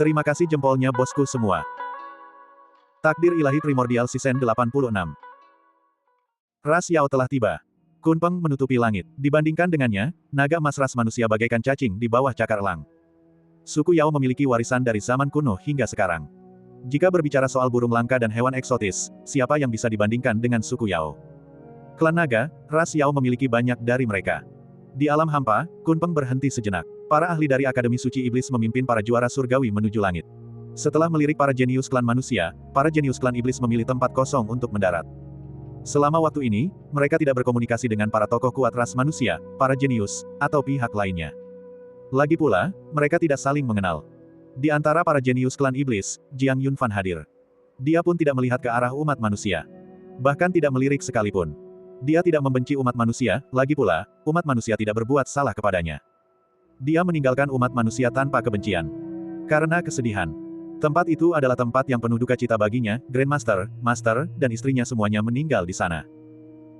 Terima kasih jempolnya bosku semua. Takdir ilahi primordial season 86. Ras Yao telah tiba. Kunpeng menutupi langit. Dibandingkan dengannya, naga emas ras manusia bagaikan cacing di bawah cakar elang. Suku Yao memiliki warisan dari zaman kuno hingga sekarang. Jika berbicara soal burung langka dan hewan eksotis, siapa yang bisa dibandingkan dengan suku Yao? Klan naga, ras Yao memiliki banyak dari mereka. Di alam hampa, Kunpeng berhenti sejenak. Para ahli dari Akademi Suci Iblis memimpin para juara surgawi menuju langit. Setelah melirik para jenius klan manusia, para jenius klan iblis memilih tempat kosong untuk mendarat. Selama waktu ini, mereka tidak berkomunikasi dengan para tokoh kuat ras manusia, para jenius, atau pihak lainnya. Lagi pula, mereka tidak saling mengenal. Di antara para jenius klan iblis, Jiang Yunfan hadir. Dia pun tidak melihat ke arah umat manusia. Bahkan tidak melirik sekalipun. Dia tidak membenci umat manusia, lagi pula, umat manusia tidak berbuat salah kepadanya. Dia meninggalkan umat manusia tanpa kebencian. Karena kesedihan. Tempat itu adalah tempat yang penuh duka cita baginya, Grandmaster, Master, dan istrinya semuanya meninggal di sana.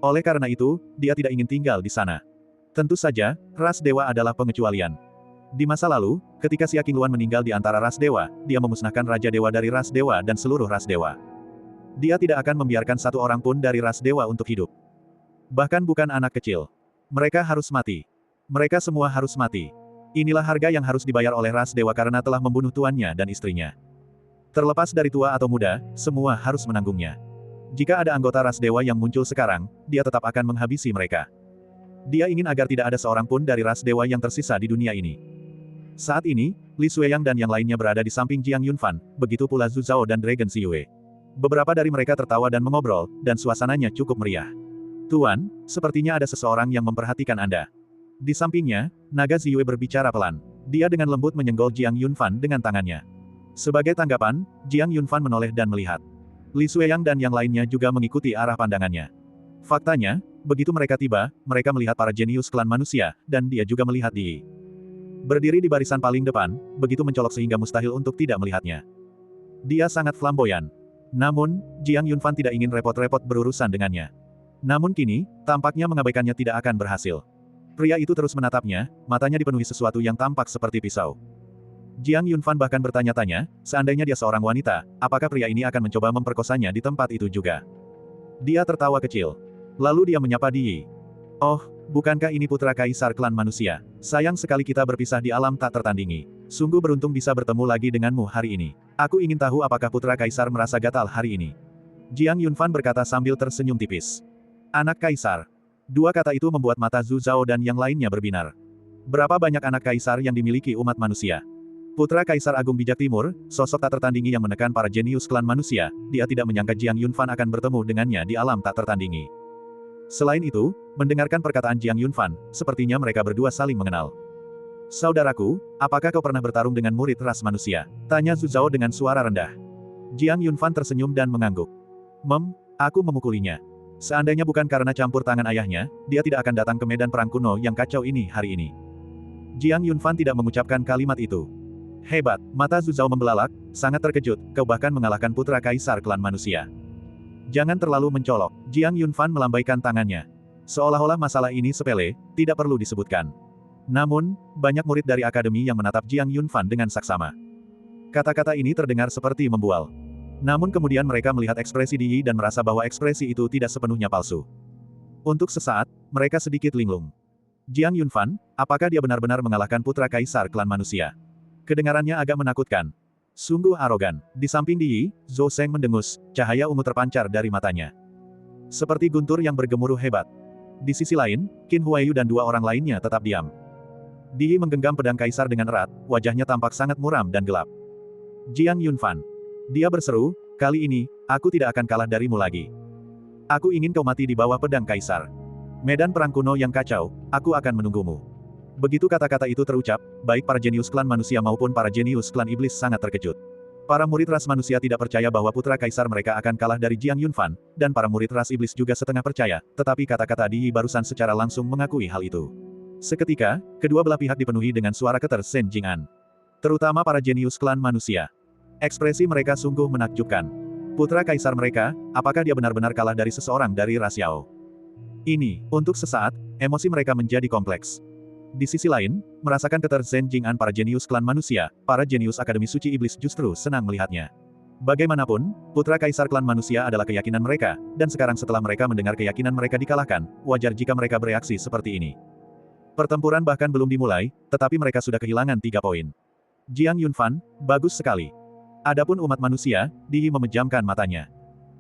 Oleh karena itu, dia tidak ingin tinggal di sana. Tentu saja, ras dewa adalah pengecualian. Di masa lalu, ketika Xia Qingluan meninggal di antara ras dewa, dia memusnahkan Raja Dewa dari ras dewa dan seluruh ras dewa. Dia tidak akan membiarkan satu orang pun dari ras dewa untuk hidup. Bahkan bukan anak kecil. Mereka harus mati. Mereka semua harus mati. Inilah harga yang harus dibayar oleh ras dewa karena telah membunuh tuannya dan istrinya. Terlepas dari tua atau muda, semua harus menanggungnya. Jika ada anggota ras dewa yang muncul sekarang, dia tetap akan menghabisi mereka. Dia ingin agar tidak ada seorang pun dari ras dewa yang tersisa di dunia ini. Saat ini, Li Xueyang dan yang lainnya berada di samping Jiang Yunfan, begitu pula Zhu Zhao dan Dragon Ziyue. Beberapa dari mereka tertawa dan mengobrol, dan suasananya cukup meriah. Tuan, sepertinya ada seseorang yang memperhatikan Anda. Di sampingnya, naga Ziyue berbicara pelan. Dia dengan lembut menyenggol Jiang Yunfan dengan tangannya. Sebagai tanggapan, Jiang Yunfan menoleh dan melihat. Li Xueyang dan yang lainnya juga mengikuti arah pandangannya. Faktanya, begitu mereka tiba, mereka melihat para jenius klan manusia, dan dia juga melihat Di. Berdiri di barisan paling depan, begitu mencolok sehingga mustahil untuk tidak melihatnya. Dia sangat flamboyan. Namun, Jiang Yunfan tidak ingin repot-repot berurusan dengannya. Namun kini, tampaknya mengabaikannya tidak akan berhasil. Pria itu terus menatapnya, matanya dipenuhi sesuatu yang tampak seperti pisau. Jiang Yunfan bahkan bertanya-tanya, seandainya dia seorang wanita, apakah pria ini akan mencoba memperkosanya di tempat itu juga? Dia tertawa kecil. Lalu dia menyapa Di. Oh, bukankah ini putra kaisar klan manusia? Sayang sekali kita berpisah di alam tak tertandingi. Sungguh beruntung bisa bertemu lagi denganmu hari ini. Aku ingin tahu apakah putra kaisar merasa gatal hari ini. Jiang Yunfan berkata sambil tersenyum tipis. Anak kaisar. Dua kata itu membuat mata Zhu Zhao dan yang lainnya berbinar. Berapa banyak anak kaisar yang dimiliki umat manusia? Putra Kaisar Agung Bijak Timur, sosok tak tertandingi yang menekan para jenius klan manusia, dia tidak menyangka Jiang Yunfan akan bertemu dengannya di alam tak tertandingi. Selain itu, mendengarkan perkataan Jiang Yunfan, sepertinya mereka berdua saling mengenal. Saudaraku, apakah kau pernah bertarung dengan murid ras manusia? Tanya Zhu Zhao dengan suara rendah. Jiang Yunfan tersenyum dan mengangguk. Aku memukulinya. Seandainya bukan karena campur tangan ayahnya, dia tidak akan datang ke medan perang kuno yang kacau ini hari ini. Jiang Yunfan tidak mengucapkan kalimat itu. Hebat, mata Zhu Zhao membelalak, sangat terkejut, kau bahkan mengalahkan putra kaisar klan manusia. Jangan terlalu mencolok, Jiang Yunfan melambaikan tangannya. Seolah-olah masalah ini sepele, tidak perlu disebutkan. Namun, banyak murid dari akademi yang menatap Jiang Yunfan dengan saksama. Kata-kata ini terdengar seperti membual. Namun kemudian mereka melihat ekspresi Di dan merasa bahwa ekspresi itu tidak sepenuhnya palsu. Untuk sesaat, mereka sedikit linglung. Jiang Yunfan, apakah dia benar-benar mengalahkan putra kaisar klan manusia? Kedengarannya agak menakutkan. Sungguh arogan. Di samping Di, Zhou Sheng mendengus, cahaya ungu terpancar dari matanya. Seperti guntur yang bergemuruh hebat. Di sisi lain, Qin Huaiyu dan dua orang lainnya tetap diam. Di menggenggam pedang kaisar dengan erat, wajahnya tampak sangat muram dan gelap. Jiang Yunfan. Dia berseru, kali ini, aku tidak akan kalah darimu lagi. Aku ingin kau mati di bawah pedang kaisar. Medan perang kuno yang kacau, aku akan menunggumu. Begitu kata-kata itu terucap, baik para jenius klan manusia maupun para jenius klan iblis sangat terkejut. Para murid ras manusia tidak percaya bahwa putra kaisar mereka akan kalah dari Jiang Yunfan, dan para murid ras iblis juga setengah percaya, tetapi kata-kata Di barusan secara langsung mengakui hal itu. Seketika, kedua belah pihak dipenuhi dengan suara keter Sen Jing'an. Terutama para jenius klan manusia. Ekspresi mereka sungguh menakjubkan. Putra kaisar mereka, apakah dia benar-benar kalah dari seseorang dari ras Yao? Ini, untuk sesaat, emosi mereka menjadi kompleks. Di sisi lain, merasakan keterzeng Jing'an para jenius klan manusia, para jenius Akademi Suci Iblis justru senang melihatnya. Bagaimanapun, putra kaisar klan manusia adalah keyakinan mereka, dan sekarang setelah mereka mendengar keyakinan mereka dikalahkan, wajar jika mereka bereaksi seperti ini. Pertempuran bahkan belum dimulai, tetapi mereka sudah kehilangan 3 poin. Jiang Yunfan, bagus sekali. Adapun umat manusia, Di Yi memejamkan matanya.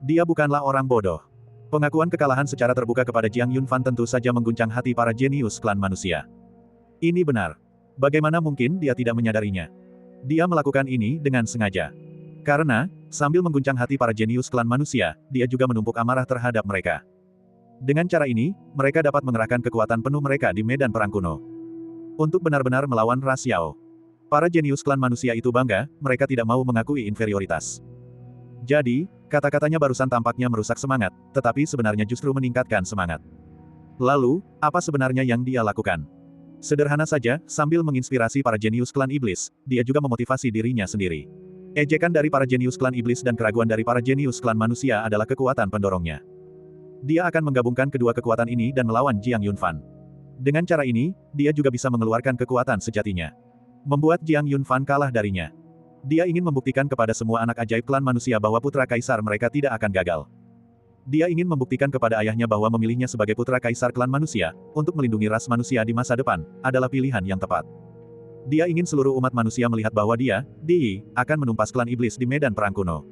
Dia bukanlah orang bodoh. Pengakuan kekalahan secara terbuka kepada Jiang Yunfan tentu saja mengguncang hati para jenius klan manusia. Ini benar. Bagaimana mungkin dia tidak menyadarinya? Dia melakukan ini dengan sengaja. Karena, sambil mengguncang hati para jenius klan manusia, dia juga menumpuk amarah terhadap mereka. Dengan cara ini, mereka dapat mengerahkan kekuatan penuh mereka di medan perang kuno. Untuk benar-benar melawan ras Yao. Para jenius klan manusia itu bangga, mereka tidak mau mengakui inferioritas. Jadi, kata-katanya barusan tampaknya merusak semangat, tetapi sebenarnya justru meningkatkan semangat. Lalu, apa sebenarnya yang dia lakukan? Sederhana saja, sambil menginspirasi para jenius klan iblis, dia juga memotivasi dirinya sendiri. Ejekan dari para jenius klan iblis dan keraguan dari para jenius klan manusia adalah kekuatan pendorongnya. Dia akan menggabungkan kedua kekuatan ini dan melawan Jiang Yunfan. Dengan cara ini, dia juga bisa mengeluarkan kekuatan sejatinya. Membuat Jiang Yunfan kalah darinya. Dia ingin membuktikan kepada semua anak ajaib klan manusia bahwa putra kaisar mereka tidak akan gagal. Dia ingin membuktikan kepada ayahnya bahwa memilihnya sebagai putra kaisar klan manusia, untuk melindungi ras manusia di masa depan, adalah pilihan yang tepat. Dia ingin seluruh umat manusia melihat bahwa dia, Di Yi, akan menumpas klan iblis di medan perang kuno.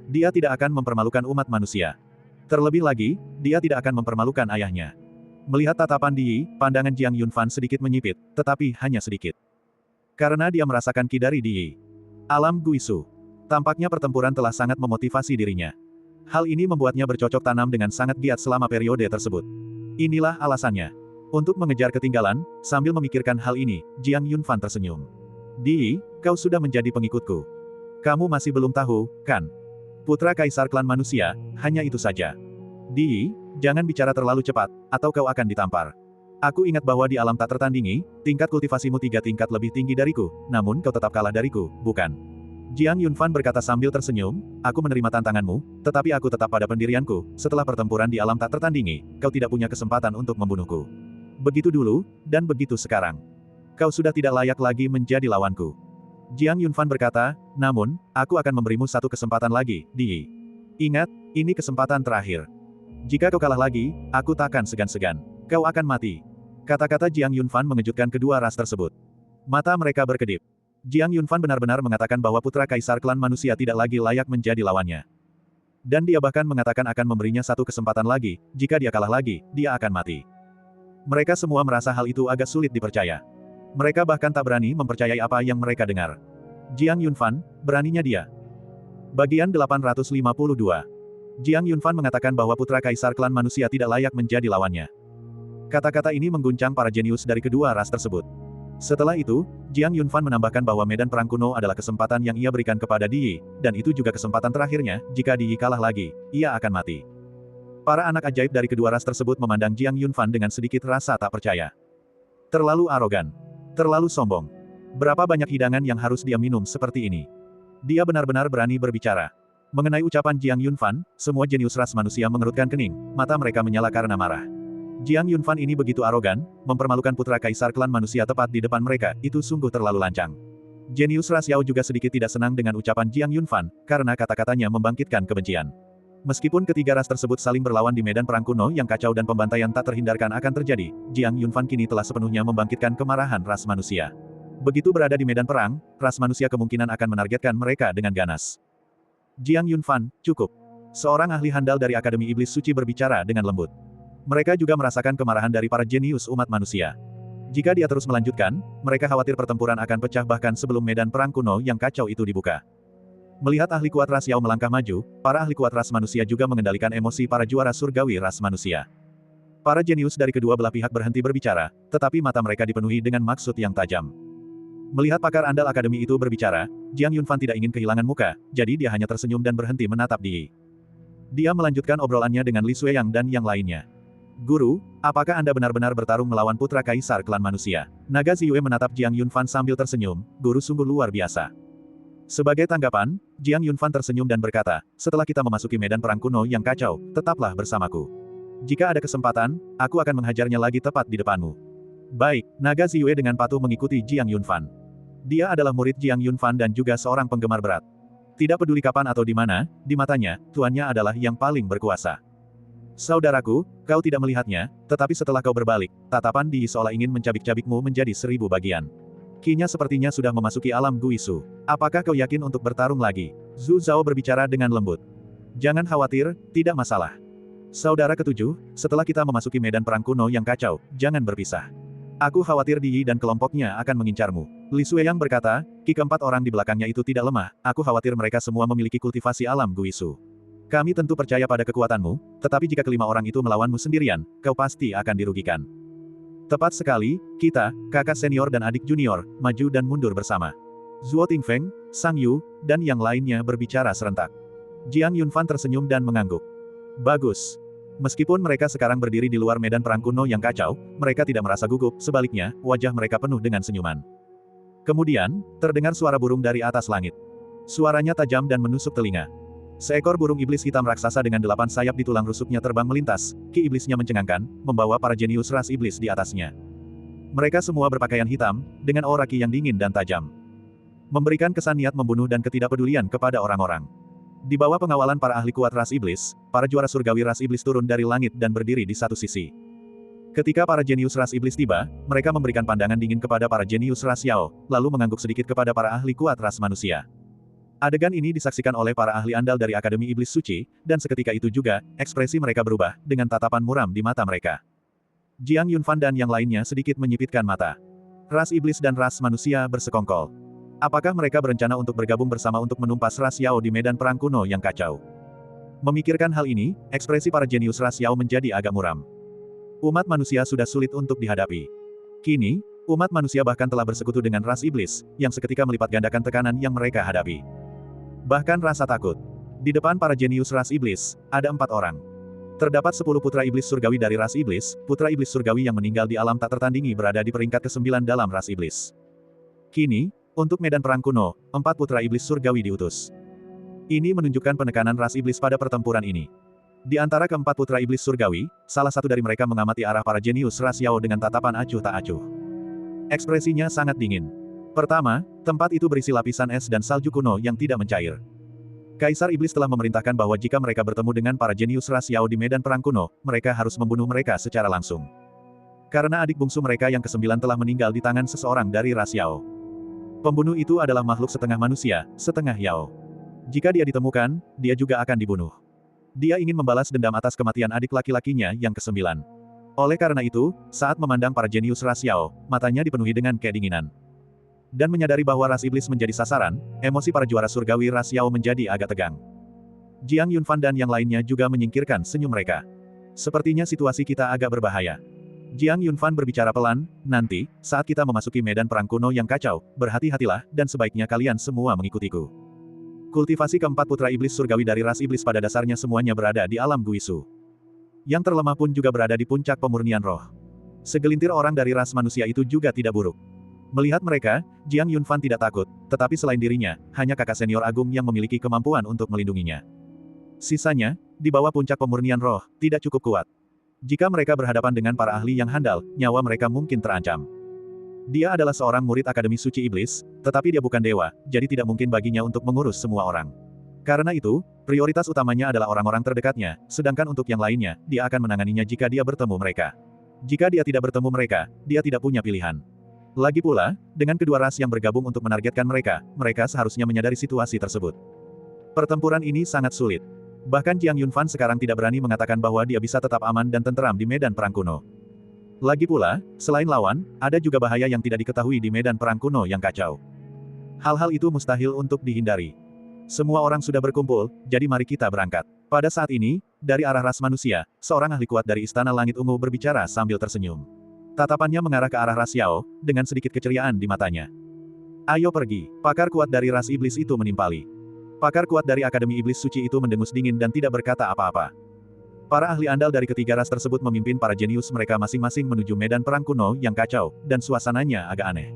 Dia tidak akan mempermalukan umat manusia. Terlebih lagi, dia tidak akan mempermalukan ayahnya. Melihat tatapan Di Yi, pandangan Jiang Yunfan sedikit menyipit, tetapi hanya sedikit. Karena dia merasakan ki dari Di Yi. Alam Guisu. Tampaknya pertempuran telah sangat memotivasi dirinya. Hal ini membuatnya bercocok tanam dengan sangat giat selama periode tersebut. Inilah alasannya. Untuk mengejar ketinggalan, sambil memikirkan hal ini, Jiang Yunfan tersenyum. Di Yi, kau sudah menjadi pengikutku. Kamu masih belum tahu, kan? Putra kaisar klan manusia, hanya itu saja. Di Yi, jangan bicara terlalu cepat, atau kau akan ditampar. Aku ingat bahwa di alam tak tertandingi, tingkat kultivasimu 3 tingkat lebih tinggi dariku, namun kau tetap kalah dariku, bukan? Jiang Yunfan berkata sambil tersenyum, aku menerima tantanganmu, tetapi aku tetap pada pendirianku, setelah pertempuran di alam tak tertandingi, kau tidak punya kesempatan untuk membunuhku. Begitu dulu, dan begitu sekarang. Kau sudah tidak layak lagi menjadi lawanku. Jiang Yunfan berkata, namun, aku akan memberimu satu kesempatan lagi, Di Yi. Ingat, ini kesempatan terakhir. Jika kau kalah lagi, aku takkan segan-segan. Kau akan mati. Kata-kata Jiang Yunfan mengejutkan kedua ras tersebut. Mata mereka berkedip. Jiang Yunfan benar-benar mengatakan bahwa putra kaisar klan manusia tidak lagi layak menjadi lawannya. Dan dia bahkan mengatakan akan memberinya satu kesempatan lagi, jika dia kalah lagi, dia akan mati. Mereka semua merasa hal itu agak sulit dipercaya. Mereka bahkan tak berani mempercayai apa yang mereka dengar. Jiang Yunfan, beraninya dia. Bagian 852. Jiang Yunfan mengatakan bahwa putra kaisar klan manusia tidak layak menjadi lawannya. Kata-kata ini mengguncang para jenius dari kedua ras tersebut. Setelah itu, Jiang Yunfan menambahkan bahwa medan perang kuno adalah kesempatan yang ia berikan kepada Di Yi, dan itu juga kesempatan terakhirnya, jika Di Yi kalah lagi, ia akan mati. Para anak ajaib dari kedua ras tersebut memandang Jiang Yunfan dengan sedikit rasa tak percaya. Terlalu arogan. Terlalu sombong. Berapa banyak hidangan yang harus dia minum seperti ini? Dia benar-benar berani berbicara. Mengenai ucapan Jiang Yunfan, semua jenius ras manusia mengerutkan kening, mata mereka menyala karena marah. Jiang Yunfan ini begitu arogan, mempermalukan putra kaisar klan manusia tepat di depan mereka, itu sungguh terlalu lancang. Jenius ras Yao juga sedikit tidak senang dengan ucapan Jiang Yunfan, karena kata-katanya membangkitkan kebencian. Meskipun ketiga ras tersebut saling berlawan di medan perang kuno yang kacau dan pembantaian tak terhindarkan akan terjadi, Jiang Yunfan kini telah sepenuhnya membangkitkan kemarahan ras manusia. Begitu berada di medan perang, ras manusia kemungkinan akan menargetkan mereka dengan ganas. Jiang Yunfan, cukup. Seorang ahli handal dari Akademi Iblis Suci berbicara dengan lembut. Mereka juga merasakan kemarahan dari para jenius umat manusia. Jika dia terus melanjutkan, mereka khawatir pertempuran akan pecah bahkan sebelum medan perang kuno yang kacau itu dibuka. Melihat ahli kuat ras Yao melangkah maju, para ahli kuat ras manusia juga mengendalikan emosi para juara surgawi ras manusia. Para jenius dari kedua belah pihak berhenti berbicara, tetapi mata mereka dipenuhi dengan maksud yang tajam. Melihat pakar andal akademi itu berbicara, Jiang Yunfan tidak ingin kehilangan muka, jadi dia hanya tersenyum dan berhenti menatap Di Yi. Dia melanjutkan obrolannya dengan Li Sueyang dan yang lainnya. Guru, apakah Anda benar-benar bertarung melawan putra kaisar klan manusia? Naga Ziyue menatap Jiang Yunfan sambil tersenyum, guru sungguh luar biasa. Sebagai tanggapan, Jiang Yunfan tersenyum dan berkata, setelah kita memasuki medan perang kuno yang kacau, tetaplah bersamaku. Jika ada kesempatan, aku akan menghajarnya lagi tepat di depanmu. Baik, naga Ziyue dengan patuh mengikuti Jiang Yunfan. Dia adalah murid Jiang Yunfan dan juga seorang penggemar berat. Tidak peduli kapan atau di mana, di matanya, tuannya adalah yang paling berkuasa. Saudaraku, kau tidak melihatnya, tetapi setelah kau berbalik, tatapan Di seolah ingin mencabik-cabikmu menjadi 1000 bagian. Kinya sepertinya sudah memasuki alam Guisu. Apakah kau yakin untuk bertarung lagi? Zhu Zhao berbicara dengan lembut. Jangan khawatir, tidak masalah. Saudara ketujuh, setelah kita memasuki medan perang kuno yang kacau, jangan berpisah. Aku khawatir Di Yi dan kelompoknya akan mengincarmu. Li Sueyang berkata, ki keempat orang di belakangnya itu tidak lemah, aku khawatir mereka semua memiliki kultivasi alam Guisu. Kami tentu percaya pada kekuatanmu, tetapi jika kelima orang itu melawanmu sendirian, kau pasti akan dirugikan. Tepat sekali, kita, kakak senior dan adik junior, maju dan mundur bersama. Zuo Tingfeng, Sang Yu, dan yang lainnya berbicara serentak. Jiang Yunfan tersenyum dan mengangguk. Bagus. Meskipun mereka sekarang berdiri di luar medan perang kuno yang kacau, mereka tidak merasa gugup, sebaliknya, wajah mereka penuh dengan senyuman. Kemudian, terdengar suara burung dari atas langit. Suaranya tajam dan menusuk telinga. Seekor burung iblis hitam raksasa dengan 8 sayap di tulang rusuknya terbang melintas, ki iblisnya mencengangkan, membawa para jenius ras iblis di atasnya. Mereka semua berpakaian hitam, dengan aura ki yang dingin dan tajam. Memberikan kesan niat membunuh dan ketidakpedulian kepada orang-orang. Di bawah pengawalan para ahli kuat ras iblis, para juara surgawi ras iblis turun dari langit dan berdiri di satu sisi. Ketika para jenius ras iblis tiba, mereka memberikan pandangan dingin kepada para jenius ras Yao, lalu mengangguk sedikit kepada para ahli kuat ras manusia. Adegan ini disaksikan oleh para ahli andal dari Akademi Iblis Suci, dan seketika itu juga, ekspresi mereka berubah, dengan tatapan muram di mata mereka. Jiang Yunfan dan yang lainnya sedikit menyipitkan mata. Ras iblis dan ras manusia bersekongkol. Apakah mereka berencana untuk bergabung bersama untuk menumpas ras Yao di medan perang kuno yang kacau? Memikirkan hal ini, ekspresi para jenius ras Yao menjadi agak muram. Umat manusia sudah sulit untuk dihadapi. Kini, umat manusia bahkan telah bersekutu dengan ras iblis, yang seketika melipat gandakan tekanan yang mereka hadapi. Bahkan rasa takut. Di depan para jenius ras iblis, ada 4 orang. Terdapat 10 putra iblis surgawi dari ras iblis, putra iblis surgawi yang meninggal di alam tak tertandingi berada di peringkat ke-9 dalam ras iblis. Kini, untuk medan perang kuno, 4 putra iblis surgawi diutus. Ini menunjukkan penekanan ras iblis pada pertempuran ini. Di antara keempat putra iblis surgawi, salah satu dari mereka mengamati arah para jenius ras Yao dengan tatapan acuh tak acuh. Ekspresinya sangat dingin. Pertama, tempat itu berisi lapisan es dan salju kuno yang tidak mencair. Kaisar Iblis telah memerintahkan bahwa jika mereka bertemu dengan para jenius ras Yao di medan perang kuno, mereka harus membunuh mereka secara langsung. Karena adik bungsu mereka yang ke-9 telah meninggal di tangan seseorang dari ras Yao. Pembunuh itu adalah makhluk setengah manusia, setengah Yao. Jika dia ditemukan, dia juga akan dibunuh. Dia ingin membalas dendam atas kematian adik laki-lakinya yang ke-9. Oleh karena itu, saat memandang para jenius ras Yao, matanya dipenuhi dengan kedinginan. Dan menyadari bahwa ras iblis menjadi sasaran, emosi para juara surgawi ras Yao menjadi agak tegang. Jiang Yunfan dan yang lainnya juga menyingkirkan senyum mereka. Sepertinya situasi kita agak berbahaya. Jiang Yunfan berbicara pelan, nanti, saat kita memasuki medan perang kuno yang kacau, berhati-hatilah, dan sebaiknya kalian semua mengikutiku. Kultivasi keempat putra iblis surgawi dari ras iblis pada dasarnya semuanya berada di alam Guisu. Yang terlemah pun juga berada di puncak pemurnian roh. Segelintir orang dari ras manusia itu juga tidak buruk. Melihat mereka, Jiang Yunfan tidak takut, tetapi selain dirinya, hanya kakak senior agung yang memiliki kemampuan untuk melindunginya. Sisanya, di bawah puncak pemurnian roh, tidak cukup kuat. Jika mereka berhadapan dengan para ahli yang handal, nyawa mereka mungkin terancam. Dia adalah seorang murid Akademi Suci Iblis, tetapi dia bukan dewa, jadi tidak mungkin baginya untuk mengurus semua orang. Karena itu, prioritas utamanya adalah orang-orang terdekatnya, sedangkan untuk yang lainnya, dia akan menanganinya jika dia bertemu mereka. Jika dia tidak bertemu mereka, dia tidak punya pilihan. Lagi pula, dengan kedua ras yang bergabung untuk menargetkan mereka, mereka seharusnya menyadari situasi tersebut. Pertempuran ini sangat sulit. Bahkan Jiang Yunfan sekarang tidak berani mengatakan bahwa dia bisa tetap aman dan tenteram di medan perang kuno. Lagi pula, selain lawan, ada juga bahaya yang tidak diketahui di medan perang kuno yang kacau. Hal-hal itu mustahil untuk dihindari. Semua orang sudah berkumpul, jadi mari kita berangkat. Pada saat ini, dari arah ras manusia, seorang ahli kuat dari Istana Langit Ungu berbicara sambil tersenyum. Tatapannya mengarah ke arah ras Yao, dengan sedikit keceriaan di matanya. Ayo pergi, pakar kuat dari ras iblis itu menimpali. Pakar kuat dari Akademi Iblis Suci itu mendengus dingin dan tidak berkata apa-apa. Para ahli andal dari ketiga ras tersebut memimpin para jenius mereka masing-masing menuju medan perang kuno yang kacau, dan suasananya agak aneh.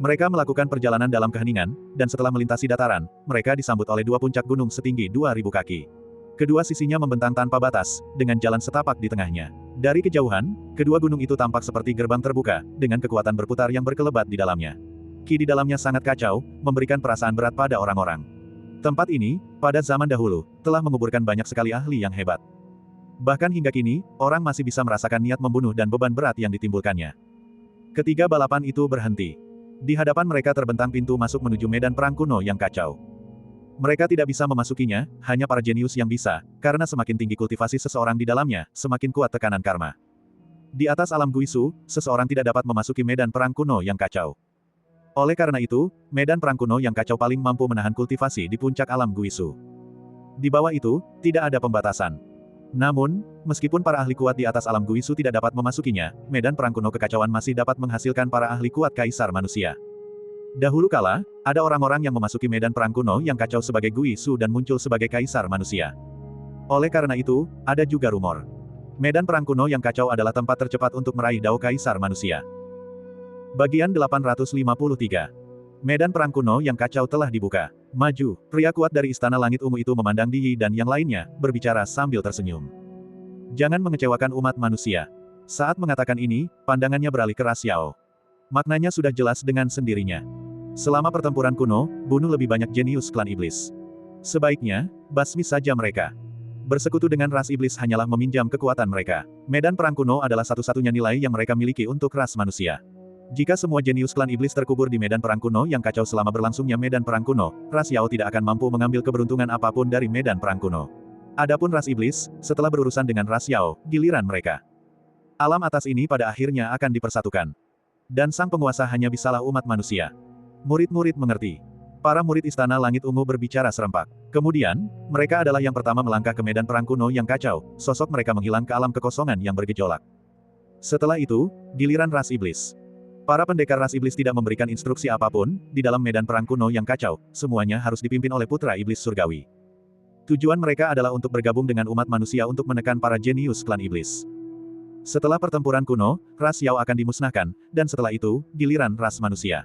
Mereka melakukan perjalanan dalam keheningan, dan setelah melintasi dataran, mereka disambut oleh 2 puncak gunung setinggi 2000 kaki. Kedua sisinya membentang tanpa batas, dengan jalan setapak di tengahnya. Dari kejauhan, kedua gunung itu tampak seperti gerbang terbuka, dengan kekuatan berputar yang berkelebat di dalamnya. Ki di dalamnya sangat kacau, memberikan perasaan berat pada orang-orang. Tempat ini, pada zaman dahulu, telah menguburkan banyak sekali ahli yang hebat. Bahkan hingga kini, orang masih bisa merasakan niat membunuh dan beban berat yang ditimbulkannya. Ketiga balapan itu berhenti. Di hadapan mereka terbentang pintu masuk menuju medan perang kuno yang kacau. Mereka tidak bisa memasukinya, hanya para jenius yang bisa, karena semakin tinggi kultivasi seseorang di dalamnya, semakin kuat tekanan karma. Di atas alam Guisu, seseorang tidak dapat memasuki medan perang kuno yang kacau. Oleh karena itu, medan perang kuno yang kacau paling mampu menahan kultivasi di puncak alam Guisu. Di bawah itu, tidak ada pembatasan. Namun, meskipun para ahli kuat di atas alam Guisu tidak dapat memasukinya, medan perang kuno kekacauan masih dapat menghasilkan para ahli kuat kaisar manusia. Dahulu kala, ada orang-orang yang memasuki medan perang kuno yang kacau sebagai Guisu dan muncul sebagai kaisar manusia. Oleh karena itu, ada juga rumor. Medan perang kuno yang kacau adalah tempat tercepat untuk meraih dao kaisar manusia. Bagian 853. Medan perang kuno yang kacau telah dibuka. Maju, pria kuat dari istana langit ungu itu memandang Di Yi dan yang lainnya, berbicara sambil tersenyum. Jangan mengecewakan umat manusia. Saat mengatakan ini, pandangannya beralih ke Ras Yao. Maknanya sudah jelas dengan sendirinya. Selama pertempuran kuno, bunuh lebih banyak jenius klan iblis. Sebaiknya, basmi saja mereka. Bersekutu dengan ras iblis hanyalah meminjam kekuatan mereka. Medan perang kuno adalah satu-satunya nilai yang mereka miliki untuk ras manusia. Jika semua jenius klan iblis terkubur di medan perang kuno yang kacau selama berlangsungnya medan perang kuno, Ras Yao tidak akan mampu mengambil keberuntungan apapun dari medan perang kuno. Adapun ras iblis, setelah berurusan dengan Ras Yao, giliran mereka. Alam atas ini pada akhirnya akan dipersatukan. Dan sang penguasa hanya bisalah umat manusia. Murid-murid mengerti. Para murid istana langit ungu berbicara serempak. Kemudian, mereka adalah yang pertama melangkah ke medan perang kuno yang kacau, sosok mereka menghilang ke alam kekosongan yang bergejolak. Setelah itu, giliran ras iblis. Para pendekar ras iblis tidak memberikan instruksi apapun, di dalam medan perang kuno yang kacau, semuanya harus dipimpin oleh putra iblis surgawi. Tujuan mereka adalah untuk bergabung dengan umat manusia untuk menekan para jenius klan iblis. Setelah pertempuran kuno, ras Yao akan dimusnahkan, dan setelah itu, giliran ras manusia.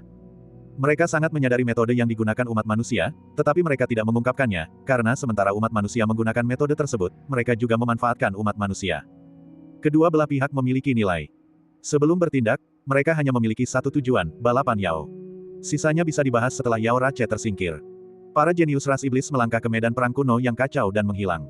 Mereka sangat menyadari metode yang digunakan umat manusia, tetapi mereka tidak mengungkapkannya, karena sementara umat manusia menggunakan metode tersebut, mereka juga memanfaatkan umat manusia. Kedua belah pihak memiliki nilai. Sebelum bertindak, mereka hanya memiliki satu tujuan, balapan Yao. Sisanya bisa dibahas setelah Yao Rache tersingkir. Para jenius ras iblis melangkah ke medan perang kuno yang kacau dan menghilang.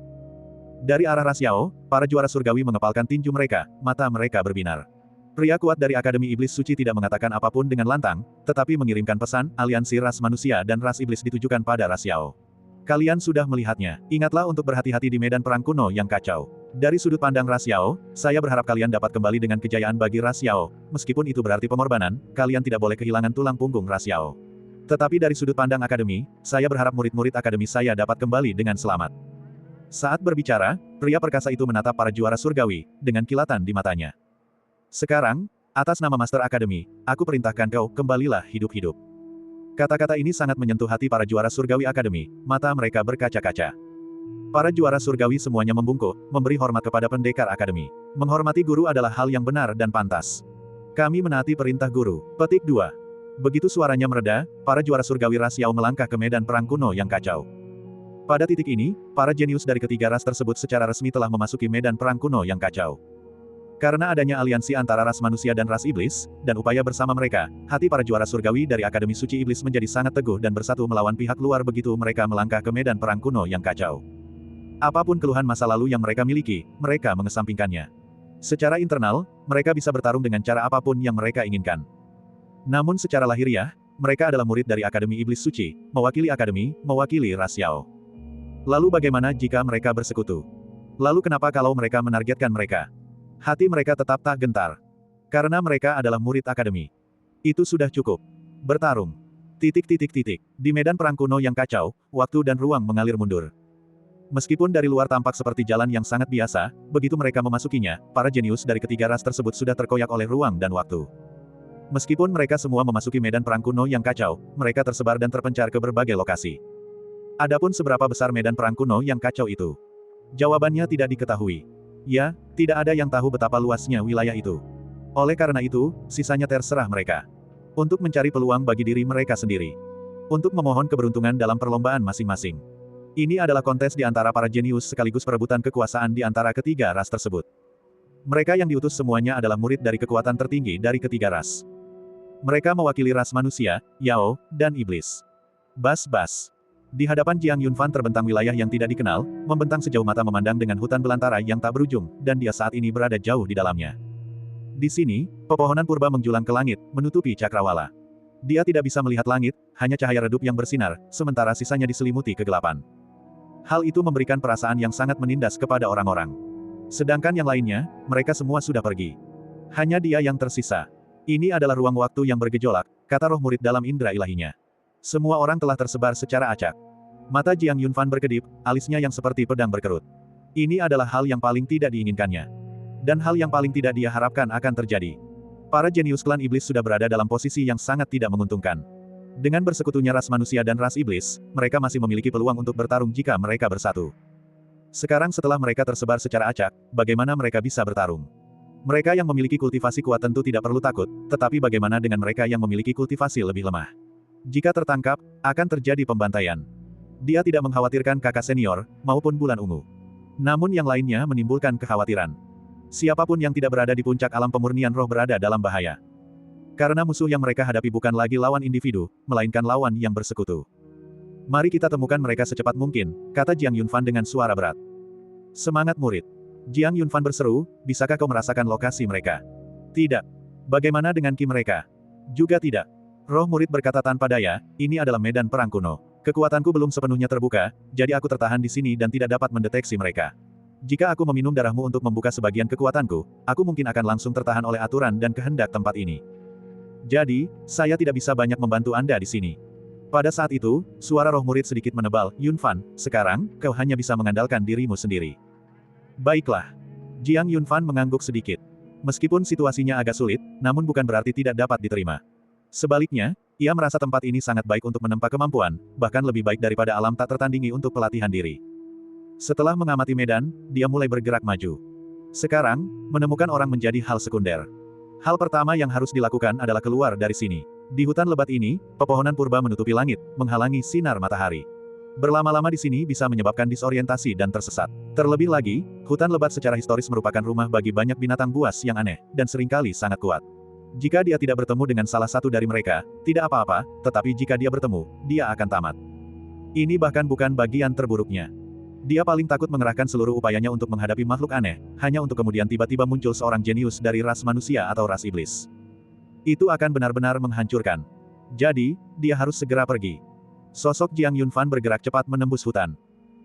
Dari arah Ras Yao, para juara surgawi mengepalkan tinju mereka, mata mereka berbinar. Pria kuat dari Akademi Iblis Suci tidak mengatakan apapun dengan lantang, tetapi mengirimkan pesan, aliansi ras manusia dan ras iblis ditujukan pada Ras Yao. Kalian sudah melihatnya, ingatlah untuk berhati-hati di medan perang kuno yang kacau. Dari sudut pandang Ras Yao, saya berharap kalian dapat kembali dengan kejayaan bagi Ras Yao, meskipun itu berarti pengorbanan, kalian tidak boleh kehilangan tulang punggung Ras Yao. Tetapi dari sudut pandang Akademi, saya berharap murid-murid Akademi saya dapat kembali dengan selamat. Saat berbicara, pria perkasa itu menatap para juara surgawi, dengan kilatan di matanya. Sekarang, atas nama Master Akademi, aku perintahkan kau, kembalilah hidup-hidup. Kata-kata ini sangat menyentuh hati para juara surgawi Akademi, mata mereka berkaca-kaca. Para juara surgawi semuanya membungkuk, memberi hormat kepada pendekar Akademi. Menghormati guru adalah hal yang benar dan pantas. Kami menaati perintah guru. Petik 2. Begitu suaranya mereda, para juara surgawi Ras Yao melangkah ke medan perang kuno yang kacau. Pada titik ini, para jenius dari ketiga ras tersebut secara resmi telah memasuki medan perang kuno yang kacau. Karena adanya aliansi antara ras manusia dan ras iblis, dan upaya bersama mereka, hati para juara surgawi dari Akademi Suci Iblis menjadi sangat teguh dan bersatu melawan pihak luar begitu mereka melangkah ke medan perang kuno yang kacau. Apapun keluhan masa lalu yang mereka miliki, mereka mengesampingkannya. Secara internal, mereka bisa bertarung dengan cara apapun yang mereka inginkan. Namun secara lahiriah, mereka adalah murid dari Akademi Iblis Suci, mewakili Akademi, mewakili Ras Yao. Lalu bagaimana jika mereka bersekutu? Lalu kenapa kalau mereka menargetkan mereka? Hati mereka tetap tak gentar. Karena mereka adalah murid Akademi. Itu sudah cukup. Bertarung. Di medan perang kuno yang kacau, waktu dan ruang mengalir mundur. Meskipun dari luar tampak seperti jalan yang sangat biasa, begitu mereka memasukinya, para jenius dari ketiga ras tersebut sudah terkoyak oleh ruang dan waktu. Meskipun mereka semua memasuki medan perang kuno yang kacau, mereka tersebar dan terpencar ke berbagai lokasi. Adapun seberapa besar medan perang kuno yang kacau itu? Jawabannya tidak diketahui. Ya, tidak ada yang tahu betapa luasnya wilayah itu. Oleh karena itu, sisanya terserah mereka. Untuk mencari peluang bagi diri mereka sendiri. Untuk memohon keberuntungan dalam perlombaan masing-masing. Ini adalah kontes di antara para jenius sekaligus perebutan kekuasaan di antara ketiga ras tersebut. Mereka yang diutus semuanya adalah murid dari kekuatan tertinggi dari ketiga ras. Mereka mewakili ras manusia, Yao, dan iblis. Bas-bas. Di hadapan Jiang Yunfan terbentang wilayah yang tidak dikenal, membentang sejauh mata memandang dengan hutan belantara yang tak berujung, dan dia saat ini berada jauh di dalamnya. Di sini, pepohonan purba menjulang ke langit, menutupi cakrawala. Dia tidak bisa melihat langit, hanya cahaya redup yang bersinar, sementara sisanya diselimuti kegelapan. Hal itu memberikan perasaan yang sangat menindas kepada orang-orang. Sedangkan yang lainnya, mereka semua sudah pergi. Hanya dia yang tersisa. Ini adalah ruang waktu yang bergejolak, kata roh murid dalam indera ilahinya. Semua orang telah tersebar secara acak. Mata Jiang Yunfan berkedip, alisnya yang seperti pedang berkerut. Ini adalah hal yang paling tidak diinginkannya. Dan hal yang paling tidak dia harapkan akan terjadi. Para jenius klan iblis sudah berada dalam posisi yang sangat tidak menguntungkan. Dengan bersekutunya ras manusia dan ras iblis, mereka masih memiliki peluang untuk bertarung jika mereka bersatu. Sekarang setelah mereka tersebar secara acak, bagaimana mereka bisa bertarung? Mereka yang memiliki kultivasi kuat tentu tidak perlu takut, tetapi bagaimana dengan mereka yang memiliki kultivasi lebih lemah? Jika tertangkap, akan terjadi pembantaian. Dia tidak mengkhawatirkan kakak senior, maupun bulan ungu. Namun yang lainnya menimbulkan kekhawatiran. Siapapun yang tidak berada di puncak alam pemurnian roh berada dalam bahaya. Karena musuh yang mereka hadapi bukan lagi lawan individu, melainkan lawan yang bersekutu. Mari kita temukan mereka secepat mungkin, kata Jiang Yunfan dengan suara berat. Semangat murid. Jiang Yunfan berseru, bisakah kau merasakan lokasi mereka? Tidak. Bagaimana dengan ki mereka? Juga tidak. Roh murid berkata tanpa daya, ini adalah medan perang kuno. Kekuatanku belum sepenuhnya terbuka, jadi aku tertahan di sini dan tidak dapat mendeteksi mereka. Jika aku meminum darahmu untuk membuka sebagian kekuatanku, aku mungkin akan langsung tertahan oleh aturan dan kehendak tempat ini. Jadi, saya tidak bisa banyak membantu Anda di sini. Pada saat itu, suara roh murid sedikit menebal, Yunfan, sekarang, kau hanya bisa mengandalkan dirimu sendiri. Baiklah. Jiang Yunfan mengangguk sedikit. Meskipun situasinya agak sulit, namun bukan berarti tidak dapat diterima. Sebaliknya, ia merasa tempat ini sangat baik untuk menempa kemampuan, bahkan lebih baik daripada alam tak tertandingi untuk pelatihan diri. Setelah mengamati medan, dia mulai bergerak maju. Sekarang, menemukan orang menjadi hal sekunder. Hal pertama yang harus dilakukan adalah keluar dari sini. Di hutan lebat ini, pepohonan purba menutupi langit, menghalangi sinar matahari. Berlama-lama di sini bisa menyebabkan disorientasi dan tersesat. Terlebih lagi, hutan lebat secara historis merupakan rumah bagi banyak binatang buas yang aneh, dan seringkali sangat kuat. Jika dia tidak bertemu dengan salah satu dari mereka, tidak apa-apa, tetapi jika dia bertemu, dia akan tamat. Ini bahkan bukan bagian terburuknya. Dia paling takut mengerahkan seluruh upayanya untuk menghadapi makhluk aneh, hanya untuk kemudian tiba-tiba muncul seorang jenius dari ras manusia atau ras iblis. Itu akan benar-benar menghancurkan. Jadi, dia harus segera pergi. Sosok Jiang Yunfan bergerak cepat menembus hutan.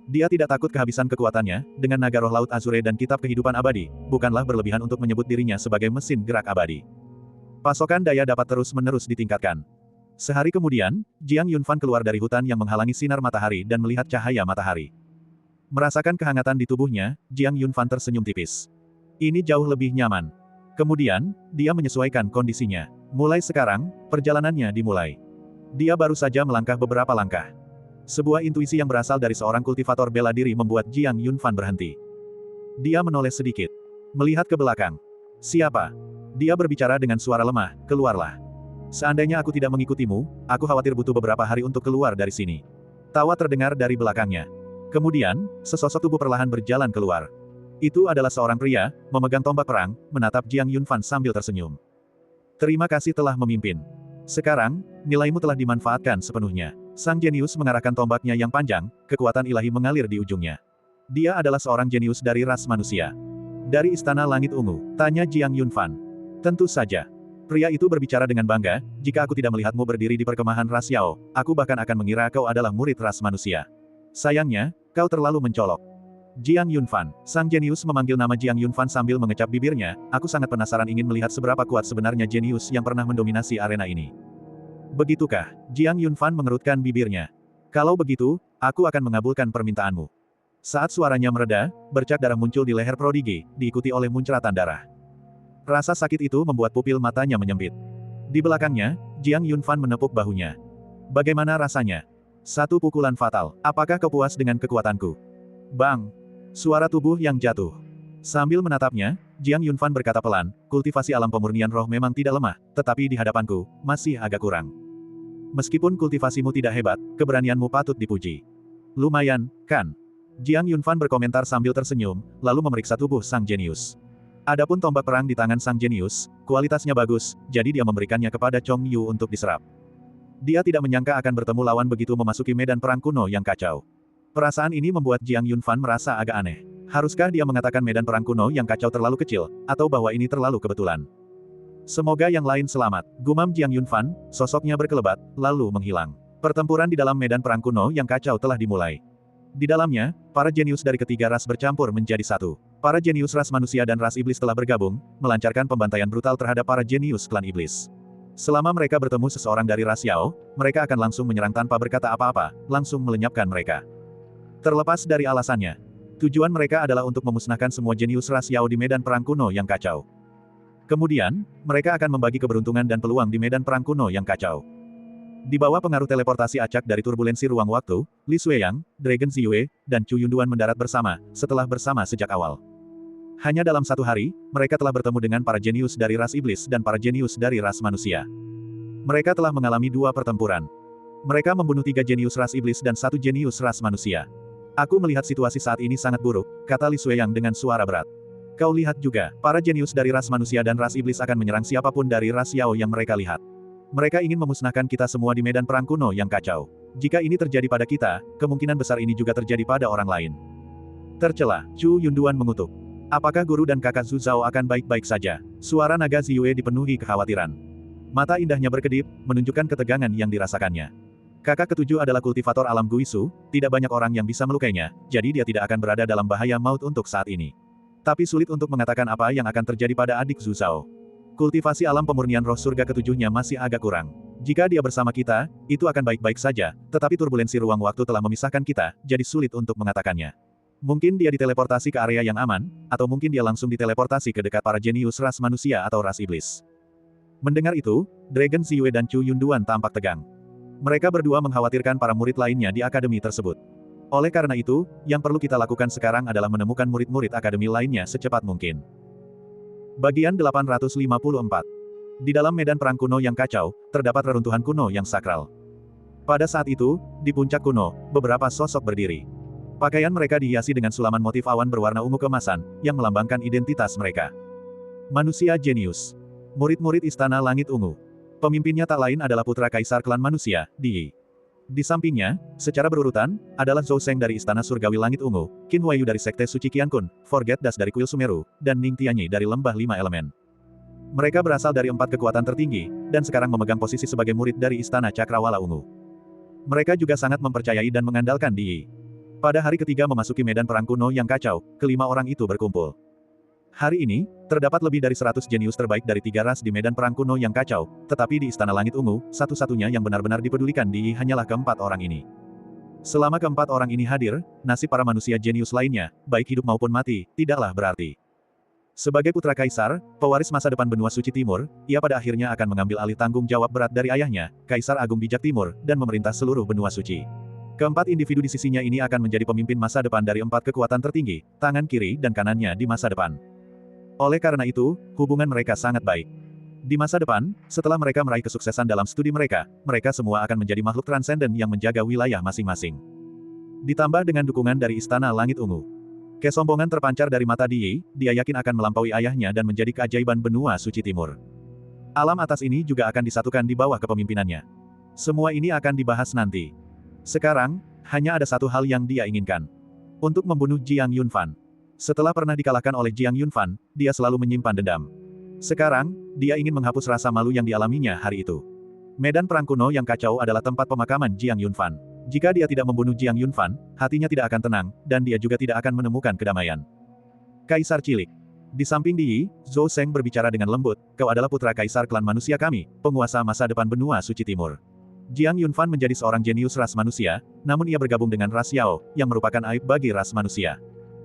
Dia tidak takut kehabisan kekuatannya, dengan naga roh laut Azure dan kitab kehidupan abadi, bukanlah berlebihan untuk menyebut dirinya sebagai mesin gerak abadi. Pasokan daya dapat terus-menerus ditingkatkan. Sehari kemudian, Jiang Yunfan keluar dari hutan yang menghalangi sinar matahari dan melihat cahaya matahari. Merasakan kehangatan di tubuhnya, Jiang Yunfan tersenyum tipis. Ini jauh lebih nyaman. Kemudian, dia menyesuaikan kondisinya. Mulai sekarang, perjalanannya dimulai. Dia baru saja melangkah beberapa langkah. Sebuah intuisi yang berasal dari seorang kultivator bela diri membuat Jiang Yunfan berhenti. Dia menoleh sedikit. Melihat ke belakang. Siapa? Dia berbicara dengan suara lemah, keluarlah. Seandainya aku tidak mengikutimu, aku khawatir butuh beberapa hari untuk keluar dari sini. Tawa terdengar dari belakangnya. Kemudian, sesosok tubuh perlahan berjalan keluar. Itu adalah seorang pria, memegang tombak perang, menatap Jiang Yunfan sambil tersenyum. Terima kasih telah memimpin. Sekarang, nilaimu telah dimanfaatkan sepenuhnya. Sang jenius mengarahkan tombaknya yang panjang, kekuatan ilahi mengalir di ujungnya. Dia adalah seorang jenius dari ras manusia. Dari Istana Langit Ungu, tanya Jiang Yunfan. Tentu saja. Pria itu berbicara dengan bangga, jika aku tidak melihatmu berdiri di perkemahan ras Yao, aku bahkan akan mengira kau adalah murid ras manusia. Sayangnya, kau terlalu mencolok. Jiang Yunfan, sang jenius memanggil nama Jiang Yunfan sambil mengecap bibirnya, aku sangat penasaran ingin melihat seberapa kuat sebenarnya jenius yang pernah mendominasi arena ini. Begitukah? Jiang Yunfan mengerutkan bibirnya. Kalau begitu, aku akan mengabulkan permintaanmu. Saat suaranya mereda, bercak darah muncul di leher prodigi, diikuti oleh muncratan darah. Rasa sakit itu membuat pupil matanya menyempit. Di belakangnya, Jiang Yunfan menepuk bahunya. Bagaimana rasanya? Satu pukulan fatal. Apakah kau puas dengan kekuatanku? Bang! Suara tubuh yang jatuh. Sambil menatapnya, Jiang Yunfan berkata pelan, kultivasi alam pemurnian roh memang tidak lemah, tetapi di hadapanku, masih agak kurang. Meskipun kultivasimu tidak hebat, keberanianmu patut dipuji. Lumayan, kan? Jiang Yunfan berkomentar sambil tersenyum, lalu memeriksa tubuh sang jenius. Adapun tombak perang di tangan sang jenius, kualitasnya bagus, jadi dia memberikannya kepada Chong Yu untuk diserap. Dia tidak menyangka akan bertemu lawan begitu memasuki medan perang kuno yang kacau. Perasaan ini membuat Jiang Yunfan merasa agak aneh. Haruskah dia mengatakan medan perang kuno yang kacau terlalu kecil, atau bahwa ini terlalu kebetulan? Semoga yang lain selamat, gumam Jiang Yunfan, sosoknya berkelebat, lalu menghilang. Pertempuran di dalam medan perang kuno yang kacau telah dimulai. Di dalamnya, para jenius dari ketiga ras bercampur menjadi satu. Para jenius ras manusia dan ras iblis telah bergabung, melancarkan pembantaian brutal terhadap para jenius klan iblis. Selama mereka bertemu seseorang dari ras Yao, mereka akan langsung menyerang tanpa berkata apa-apa, langsung melenyapkan mereka. Terlepas dari alasannya, tujuan mereka adalah untuk memusnahkan semua jenius ras Yao di medan perang kuno yang kacau. Kemudian, mereka akan membagi keberuntungan dan peluang di medan perang kuno yang kacau. Di bawah pengaruh teleportasi acak dari turbulensi ruang waktu, Li Xueyang, Dragon Ziyue, dan Chu Yunduan mendarat bersama, setelah bersama sejak awal. Hanya dalam satu hari, mereka telah bertemu dengan para jenius dari ras iblis dan para jenius dari ras manusia. Mereka telah mengalami 2 pertempuran. Mereka membunuh 3 jenius ras iblis dan 1 jenius ras manusia. Aku melihat situasi saat ini sangat buruk, kata Li Xueyang dengan suara berat. Kau lihat juga, para jenius dari ras manusia dan ras iblis akan menyerang siapapun dari ras Yao yang mereka lihat. Mereka ingin memusnahkan kita semua di medan perang kuno yang kacau. Jika ini terjadi pada kita, kemungkinan besar ini juga terjadi pada orang lain. Tercela, Chu Yunduan mengutuk. Apakah guru dan kakak Zhu Zhao akan baik-baik saja? Suara naga Ziyue dipenuhi kekhawatiran. Mata indahnya berkedip, menunjukkan ketegangan yang dirasakannya. Kakak ketujuh adalah kultivator alam Guisu, tidak banyak orang yang bisa melukainya, jadi dia tidak akan berada dalam bahaya maut untuk saat ini. Tapi sulit untuk mengatakan apa yang akan terjadi pada adik Zhu Zhao. Kultivasi alam pemurnian roh surga ketujuhnya masih agak kurang. Jika dia bersama kita, itu akan baik-baik saja, tetapi turbulensi ruang waktu telah memisahkan kita, jadi sulit untuk mengatakannya. Mungkin dia diteleportasi ke area yang aman, atau mungkin dia langsung diteleportasi ke dekat para jenius ras manusia atau ras iblis. Mendengar itu, Dragon Ziyue dan Chu Yunduan tampak tegang. Mereka berdua mengkhawatirkan para murid lainnya di akademi tersebut. Oleh karena itu, yang perlu kita lakukan sekarang adalah menemukan murid-murid akademi lainnya secepat mungkin. Bagian 854. Di dalam medan perang kuno yang kacau, terdapat reruntuhan kuno yang sakral. Pada saat itu, di puncak kuno, beberapa sosok berdiri. Pakaian mereka dihiasi dengan sulaman motif awan berwarna ungu keemasan, yang melambangkan identitas mereka. Manusia jenius. Murid-murid Istana Langit Ungu. Pemimpinnya tak lain adalah putra kaisar klan manusia, Di. Di sampingnya, secara berurutan, adalah Zhou Seng dari Istana Surgawi Langit Ungu, Qin Huaiyu dari Sekte Suci Qiankun, Forget Das dari Kuil Sumeru, dan Ning Tianyi dari Lembah Lima Elemen. Mereka berasal dari 4 kekuatan tertinggi, dan sekarang memegang posisi sebagai murid dari Istana Cakrawala Ungu. Mereka juga sangat mempercayai dan mengandalkan Di. Pada hari ketiga memasuki medan perang kuno yang kacau, kelima orang itu berkumpul. Hari ini, terdapat lebih dari 100 jenius terbaik dari 3 ras di medan perang kuno yang kacau, tetapi di Istana Langit Ungu, satu-satunya yang benar-benar dipedulikan Di hanyalah keempat orang ini. Selama keempat orang ini hadir, nasib para manusia jenius lainnya, baik hidup maupun mati, tidaklah berarti. Sebagai putra kaisar, pewaris masa depan benua suci timur, ia pada akhirnya akan mengambil alih tanggung jawab berat dari ayahnya, Kaisar Agung Bijak Timur, dan memerintah seluruh benua suci. Keempat individu di sisinya ini akan menjadi pemimpin masa depan dari 4 kekuatan tertinggi, tangan kiri dan kanannya di masa depan. Oleh karena itu, hubungan mereka sangat baik. Di masa depan, setelah mereka meraih kesuksesan dalam studi mereka, mereka semua akan menjadi makhluk transenden yang menjaga wilayah masing-masing. Ditambah dengan dukungan dari Istana Langit Ungu. Kesombongan terpancar dari mata Di, dia yakin akan melampaui ayahnya dan menjadi keajaiban benua suci timur. Alam atas ini juga akan disatukan di bawah kepemimpinannya. Semua ini akan dibahas nanti. Sekarang, hanya ada satu hal yang dia inginkan. Untuk membunuh Jiang Yunfan. Setelah pernah dikalahkan oleh Jiang Yunfan, dia selalu menyimpan dendam. Sekarang, dia ingin menghapus rasa malu yang dialaminya hari itu. Medan perang kuno yang kacau adalah tempat pemakaman Jiang Yunfan. Jika dia tidak membunuh Jiang Yunfan, hatinya tidak akan tenang, dan dia juga tidak akan menemukan kedamaian. Kaisar Cilik. Di samping Di, Zhou Seng berbicara dengan lembut, kau adalah putra kaisar klan manusia kami, penguasa masa depan benua suci timur. Jiang Yunfan menjadi seorang jenius ras manusia, namun ia bergabung dengan ras Yao, yang merupakan aib bagi ras manusia.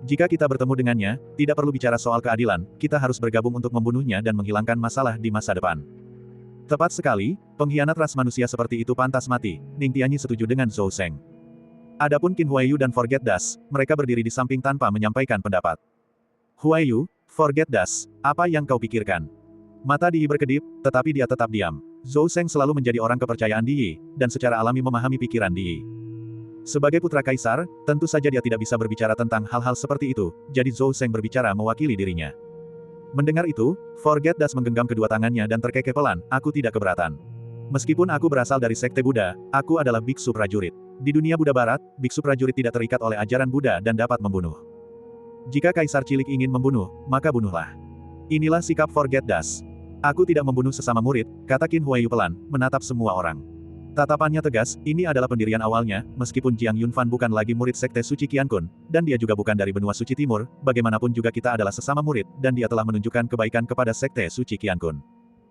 Jika kita bertemu dengannya, tidak perlu bicara soal keadilan, kita harus bergabung untuk membunuhnya dan menghilangkan masalah di masa depan. Tepat sekali, pengkhianat ras manusia seperti itu pantas mati, Ning Tianyi setuju dengan Zhou Seng. Adapun Qin Huaiyu dan Forget Das, mereka berdiri di samping tanpa menyampaikan pendapat. Huaiyu, Forget Das, apa yang kau pikirkan? Mata Di berkedip, tetapi dia tetap diam. Zhou Seng selalu menjadi orang kepercayaan Di, dan secara alami memahami pikiran Di. Sebagai putra kaisar, tentu saja dia tidak bisa berbicara tentang hal-hal seperti itu, jadi Zhou Seng berbicara mewakili dirinya. Mendengar itu, Forget Das menggenggam kedua tangannya dan terkekeh pelan, aku tidak keberatan. Meskipun aku berasal dari sekte Buddha, aku adalah biksu prajurit. Di dunia Buddha Barat, biksu prajurit tidak terikat oleh ajaran Buddha dan dapat membunuh. Jika Kaisar Cilik ingin membunuh, maka bunuhlah. Inilah sikap Forget Das. Aku tidak membunuh sesama murid, kata Qin Huaiyu pelan, menatap semua orang. Tatapannya tegas, ini adalah pendirian awalnya, meskipun Jiang Yunfan bukan lagi murid Sekte Suci Qiankun, dan dia juga bukan dari benua suci timur, bagaimanapun juga kita adalah sesama murid, dan dia telah menunjukkan kebaikan kepada Sekte Suci Qiankun.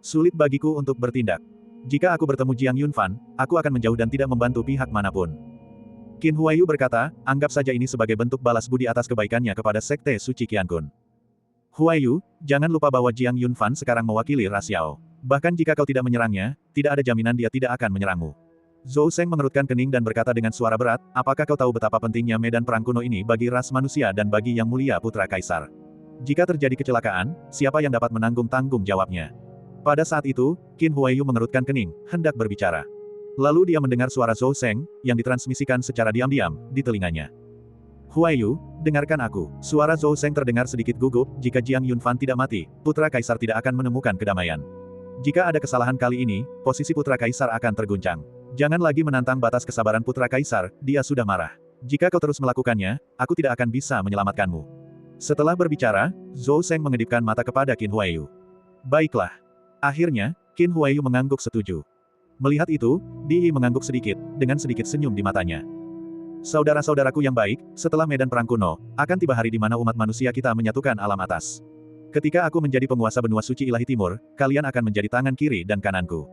Sulit bagiku untuk bertindak. Jika aku bertemu Jiang Yunfan, aku akan menjauh dan tidak membantu pihak manapun. Qin Huaiyu berkata, anggap saja ini sebagai bentuk balas budi atas kebaikannya kepada Sekte Suci Qiankun. Huaiyu, jangan lupa bahwa Jiang Yunfan sekarang mewakili ras Yao. Bahkan jika kau tidak menyerangnya, tidak ada jaminan dia tidak akan menyerangmu. Zhou Seng mengerutkan kening dan berkata dengan suara berat, apakah kau tahu betapa pentingnya medan perang kuno ini bagi ras manusia dan bagi yang mulia putra kaisar? Jika terjadi kecelakaan, siapa yang dapat menanggung tanggung jawabnya? Pada saat itu, Qin Huaiyu mengerutkan kening, hendak berbicara. Lalu dia mendengar suara Zhou Seng, yang ditransmisikan secara diam-diam, di telinganya. Huaiyu, dengarkan aku. Suara Zhou Seng terdengar sedikit gugup, jika Jiang Yunfan tidak mati, putra kaisar tidak akan menemukan kedamaian. Jika ada kesalahan kali ini, posisi putra kaisar akan terguncang. Jangan lagi menantang batas kesabaran putra kaisar, dia sudah marah. Jika kau terus melakukannya, aku tidak akan bisa menyelamatkanmu. Setelah berbicara, Zhou Seng mengedipkan mata kepada Qin Huaiyu. Baiklah. Akhirnya, Qin Huaiyu mengangguk setuju. Melihat itu, Di mengangguk sedikit, dengan sedikit senyum di matanya. Saudara-saudaraku yang baik, setelah medan perang kuno, akan tiba hari di mana umat manusia kita menyatukan alam atas. Ketika aku menjadi penguasa benua suci ilahi timur, kalian akan menjadi tangan kiri dan kananku.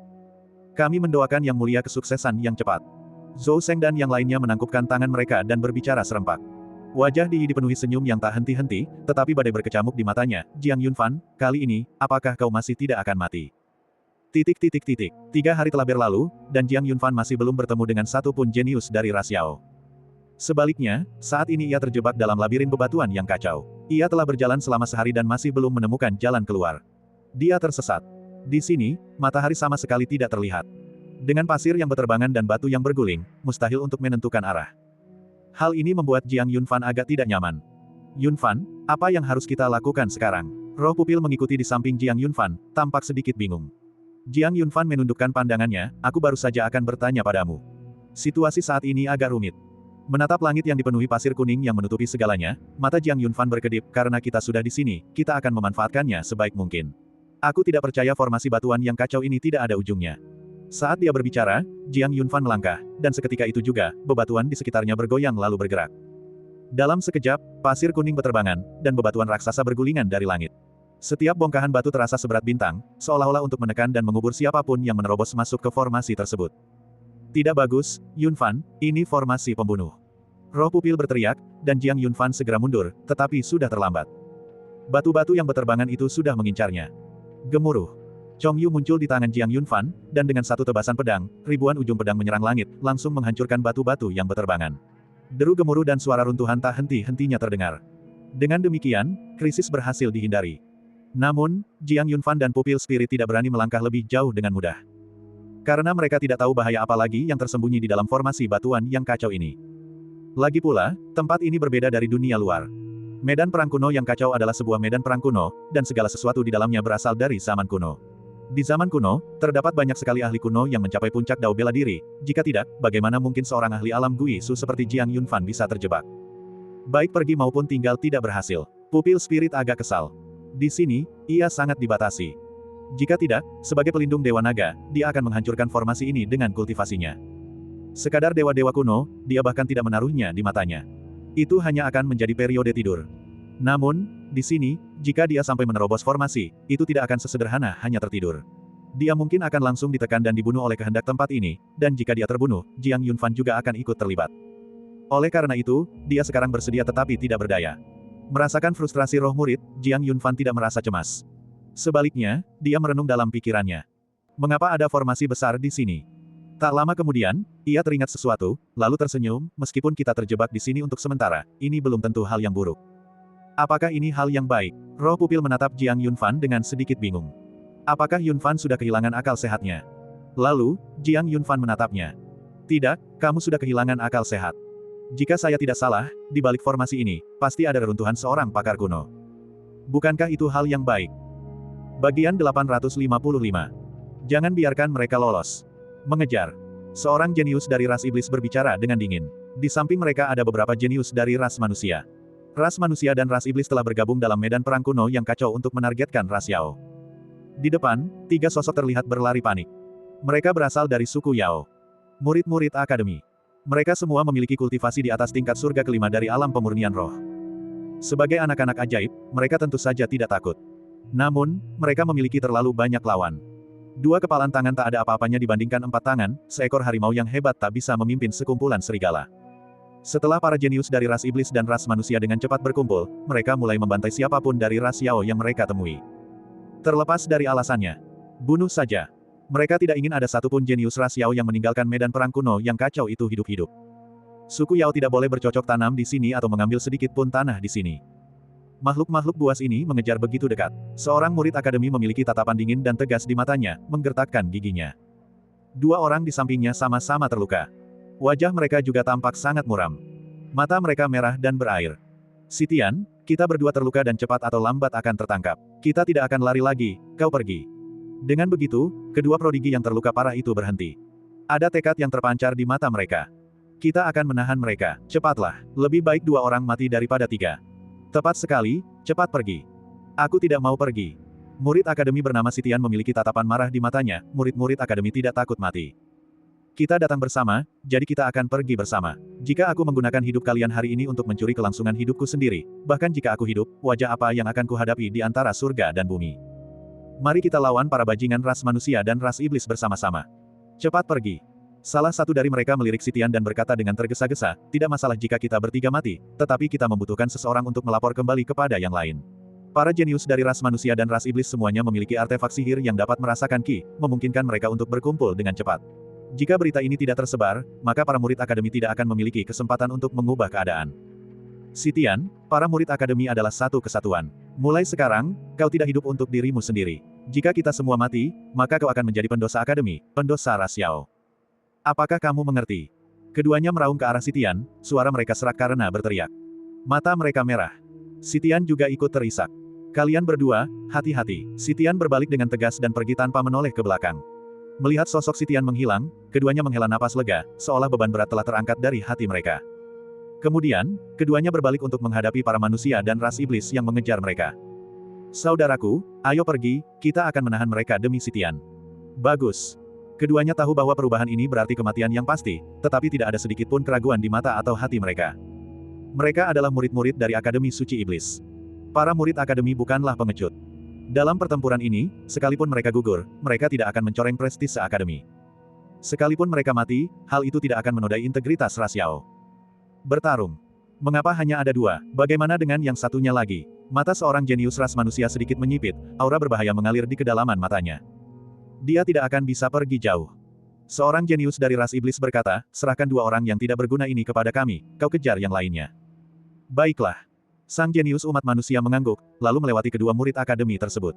Kami mendoakan yang mulia kesuksesan yang cepat. Zhou Seng dan yang lainnya menangkupkan tangan mereka dan berbicara serempak. Wajah Di dipenuhi senyum yang tak henti-henti, tetapi badai berkecamuk di matanya. Jiang Yunfan, kali ini, apakah kau masih tidak akan mati? 3 hari telah berlalu, dan Jiang Yunfan masih belum bertemu dengan satu pun jenius dari ras Yao. Sebaliknya, saat ini ia terjebak dalam labirin bebatuan yang kacau. Ia telah berjalan selama sehari dan masih belum menemukan jalan keluar. Dia tersesat. Di sini, matahari sama sekali tidak terlihat. Dengan pasir yang berterbangan dan batu yang berguling, mustahil untuk menentukan arah. Hal ini membuat Jiang Yunfan agak tidak nyaman. Yunfan, apa yang harus kita lakukan sekarang? Roh pupil mengikuti di samping Jiang Yunfan, tampak sedikit bingung. Jiang Yunfan menundukkan pandangannya, aku baru saja akan bertanya padamu. Situasi saat ini agak rumit. Menatap langit yang dipenuhi pasir kuning yang menutupi segalanya, mata Jiang Yunfan berkedip, karena kita sudah di sini, kita akan memanfaatkannya sebaik mungkin. Aku tidak percaya formasi batuan yang kacau ini tidak ada ujungnya. Saat dia berbicara, Jiang Yunfan melangkah, dan seketika itu juga, bebatuan di sekitarnya bergoyang lalu bergerak. Dalam sekejap, pasir kuning berterbangan, dan bebatuan raksasa bergulingan dari langit. Setiap bongkahan batu terasa seberat bintang, seolah-olah untuk menekan dan mengubur siapapun yang menerobos masuk ke formasi tersebut. Tidak bagus, Yunfan, ini formasi pembunuh. Roh pupil berteriak, dan Jiang Yunfan segera mundur, tetapi sudah terlambat. Batu-batu yang berterbangan itu sudah mengincarnya. Gemuruh. Chong Yu muncul di tangan Jiang Yunfan, dan dengan satu tebasan pedang, ribuan ujung pedang menyerang langit, langsung menghancurkan batu-batu yang berterbangan. Deru gemuruh dan suara runtuhan tak henti-hentinya terdengar. Dengan demikian, krisis berhasil dihindari. Namun, Jiang Yunfan dan pupil spirit tidak berani melangkah lebih jauh dengan mudah. Karena mereka tidak tahu bahaya apa lagi yang tersembunyi di dalam formasi batuan yang kacau ini. Lagi pula, tempat ini berbeda dari dunia luar. Medan perang kuno yang kacau adalah sebuah medan perang kuno, dan segala sesuatu di dalamnya berasal dari zaman kuno. Di zaman kuno, terdapat banyak sekali ahli kuno yang mencapai puncak dao bela diri, jika tidak, bagaimana mungkin seorang ahli alam Gui Su seperti Jiang Yunfan bisa terjebak? Baik pergi maupun tinggal tidak berhasil. Pupil spirit agak kesal. Di sini, ia sangat dibatasi. Jika tidak, sebagai pelindung Dewa Naga, dia akan menghancurkan formasi ini dengan kultivasinya. Sekadar dewa-dewa kuno, dia bahkan tidak menaruhnya di matanya. Itu hanya akan menjadi periode tidur. Namun, di sini, jika dia sampai menerobos formasi, itu tidak akan sesederhana hanya tertidur. Dia mungkin akan langsung ditekan dan dibunuh oleh kehendak tempat ini, dan jika dia terbunuh, Jiang Yunfan juga akan ikut terlibat. Oleh karena itu, dia sekarang bersedia tetapi tidak berdaya. Merasakan frustrasi roh murid, Jiang Yunfan tidak merasa cemas. Sebaliknya, dia merenung dalam pikirannya. Mengapa ada formasi besar di sini? Tak lama kemudian, ia teringat sesuatu, lalu tersenyum, meskipun kita terjebak di sini untuk sementara, ini belum tentu hal yang buruk. Apakah ini hal yang baik? Roh pupil menatap Jiang Yunfan dengan sedikit bingung. Apakah Yunfan sudah kehilangan akal sehatnya? Lalu, Jiang Yunfan menatapnya. Tidak, kamu sudah kehilangan akal sehat. Jika saya tidak salah, di balik formasi ini, pasti ada reruntuhan seorang pakar kuno. Bukankah itu hal yang baik? Bagian 855. Jangan biarkan mereka lolos. Mengejar. Seorang jenius dari ras iblis berbicara dengan dingin. Di samping mereka ada beberapa jenius dari ras manusia. Ras manusia dan ras iblis telah bergabung dalam medan perang kuno yang kacau untuk menargetkan ras Yao. Di depan, 3 sosok terlihat berlari panik. Mereka berasal dari suku Yao. Murid-murid akademi. Mereka semua memiliki kultivasi di atas tingkat surga kelima dari alam pemurnian roh. Sebagai anak-anak ajaib, mereka tentu saja tidak takut. Namun, mereka memiliki terlalu banyak lawan. 2 kepalan tangan tak ada apa-apanya dibandingkan 4 tangan, seekor harimau yang hebat tak bisa memimpin sekumpulan serigala. Setelah para jenius dari ras iblis dan ras manusia dengan cepat berkumpul, mereka mulai membantai siapapun dari ras Yao yang mereka temui. Terlepas dari alasannya, bunuh saja. Mereka tidak ingin ada satupun jenius ras Yao yang meninggalkan medan perang kuno yang kacau itu hidup-hidup. Suku Yao tidak boleh bercocok tanam di sini atau mengambil sedikit pun tanah di sini. Makhluk-makhluk buas ini mengejar begitu dekat. Seorang murid akademi memiliki tatapan dingin dan tegas di matanya, menggertakkan giginya. 2 orang di sampingnya sama-sama terluka. Wajah mereka juga tampak sangat muram. Mata mereka merah dan berair. Sitian, kita berdua terluka dan cepat atau lambat akan tertangkap. Kita tidak akan lari lagi, kau pergi. Dengan begitu, kedua prodigi yang terluka parah itu berhenti. Ada tekad yang terpancar di mata mereka. Kita akan menahan mereka, cepatlah. Lebih baik 2 orang mati daripada 3. Tepat sekali, cepat pergi. Aku tidak mau pergi. Murid akademi bernama Sitian memiliki tatapan marah di matanya, murid-murid akademi tidak takut mati. Kita datang bersama, jadi kita akan pergi bersama. Jika aku menggunakan hidup kalian hari ini untuk mencuri kelangsungan hidupku sendiri, bahkan jika aku hidup, wajah apa yang akan kuhadapi di antara surga dan bumi? Mari kita lawan para bajingan ras manusia dan ras iblis bersama-sama. Cepat pergi. Salah satu dari mereka melirik Sitian dan berkata dengan tergesa-gesa, tidak masalah jika kita bertiga mati, tetapi kita membutuhkan seseorang untuk melapor kembali kepada yang lain. Para jenius dari ras manusia dan ras iblis semuanya memiliki artefak sihir yang dapat merasakan ki, memungkinkan mereka untuk berkumpul dengan cepat. Jika berita ini tidak tersebar, maka para murid akademi tidak akan memiliki kesempatan untuk mengubah keadaan. Sitian, para murid akademi adalah satu kesatuan. Mulai sekarang, kau tidak hidup untuk dirimu sendiri. Jika kita semua mati, maka kau akan menjadi pendosa akademi, pendosa ras Yao. Apakah kamu mengerti? Keduanya meraung ke arah Sitian, suara mereka serak karena berteriak. Mata mereka merah. Sitian juga ikut terisak. Kalian berdua, hati-hati. Sitian berbalik dengan tegas dan pergi tanpa menoleh ke belakang. Melihat sosok Sitian menghilang, keduanya menghela napas lega, seolah beban berat telah terangkat dari hati mereka. Kemudian, keduanya berbalik untuk menghadapi para manusia dan ras iblis yang mengejar mereka. Saudaraku, ayo pergi, kita akan menahan mereka demi Sitian. Bagus. Keduanya tahu bahwa perubahan ini berarti kematian yang pasti, tetapi tidak ada sedikit pun keraguan di mata atau hati mereka. Mereka adalah murid-murid dari Akademi Suci Iblis. Para murid akademi bukanlah pengecut. Dalam pertempuran ini, sekalipun mereka gugur, mereka tidak akan mencoreng prestise akademi. Sekalipun mereka mati, hal itu tidak akan menodai integritas ras Yao. Bertarung. Mengapa hanya ada 2? Bagaimana dengan yang satunya lagi? Mata seorang jenius ras manusia sedikit menyipit, aura berbahaya mengalir di kedalaman matanya. Dia tidak akan bisa pergi jauh. Seorang jenius dari ras iblis berkata, serahkan 2 orang yang tidak berguna ini kepada kami, kau kejar yang lainnya. Baiklah. Sang jenius umat manusia mengangguk, lalu melewati kedua murid akademi tersebut.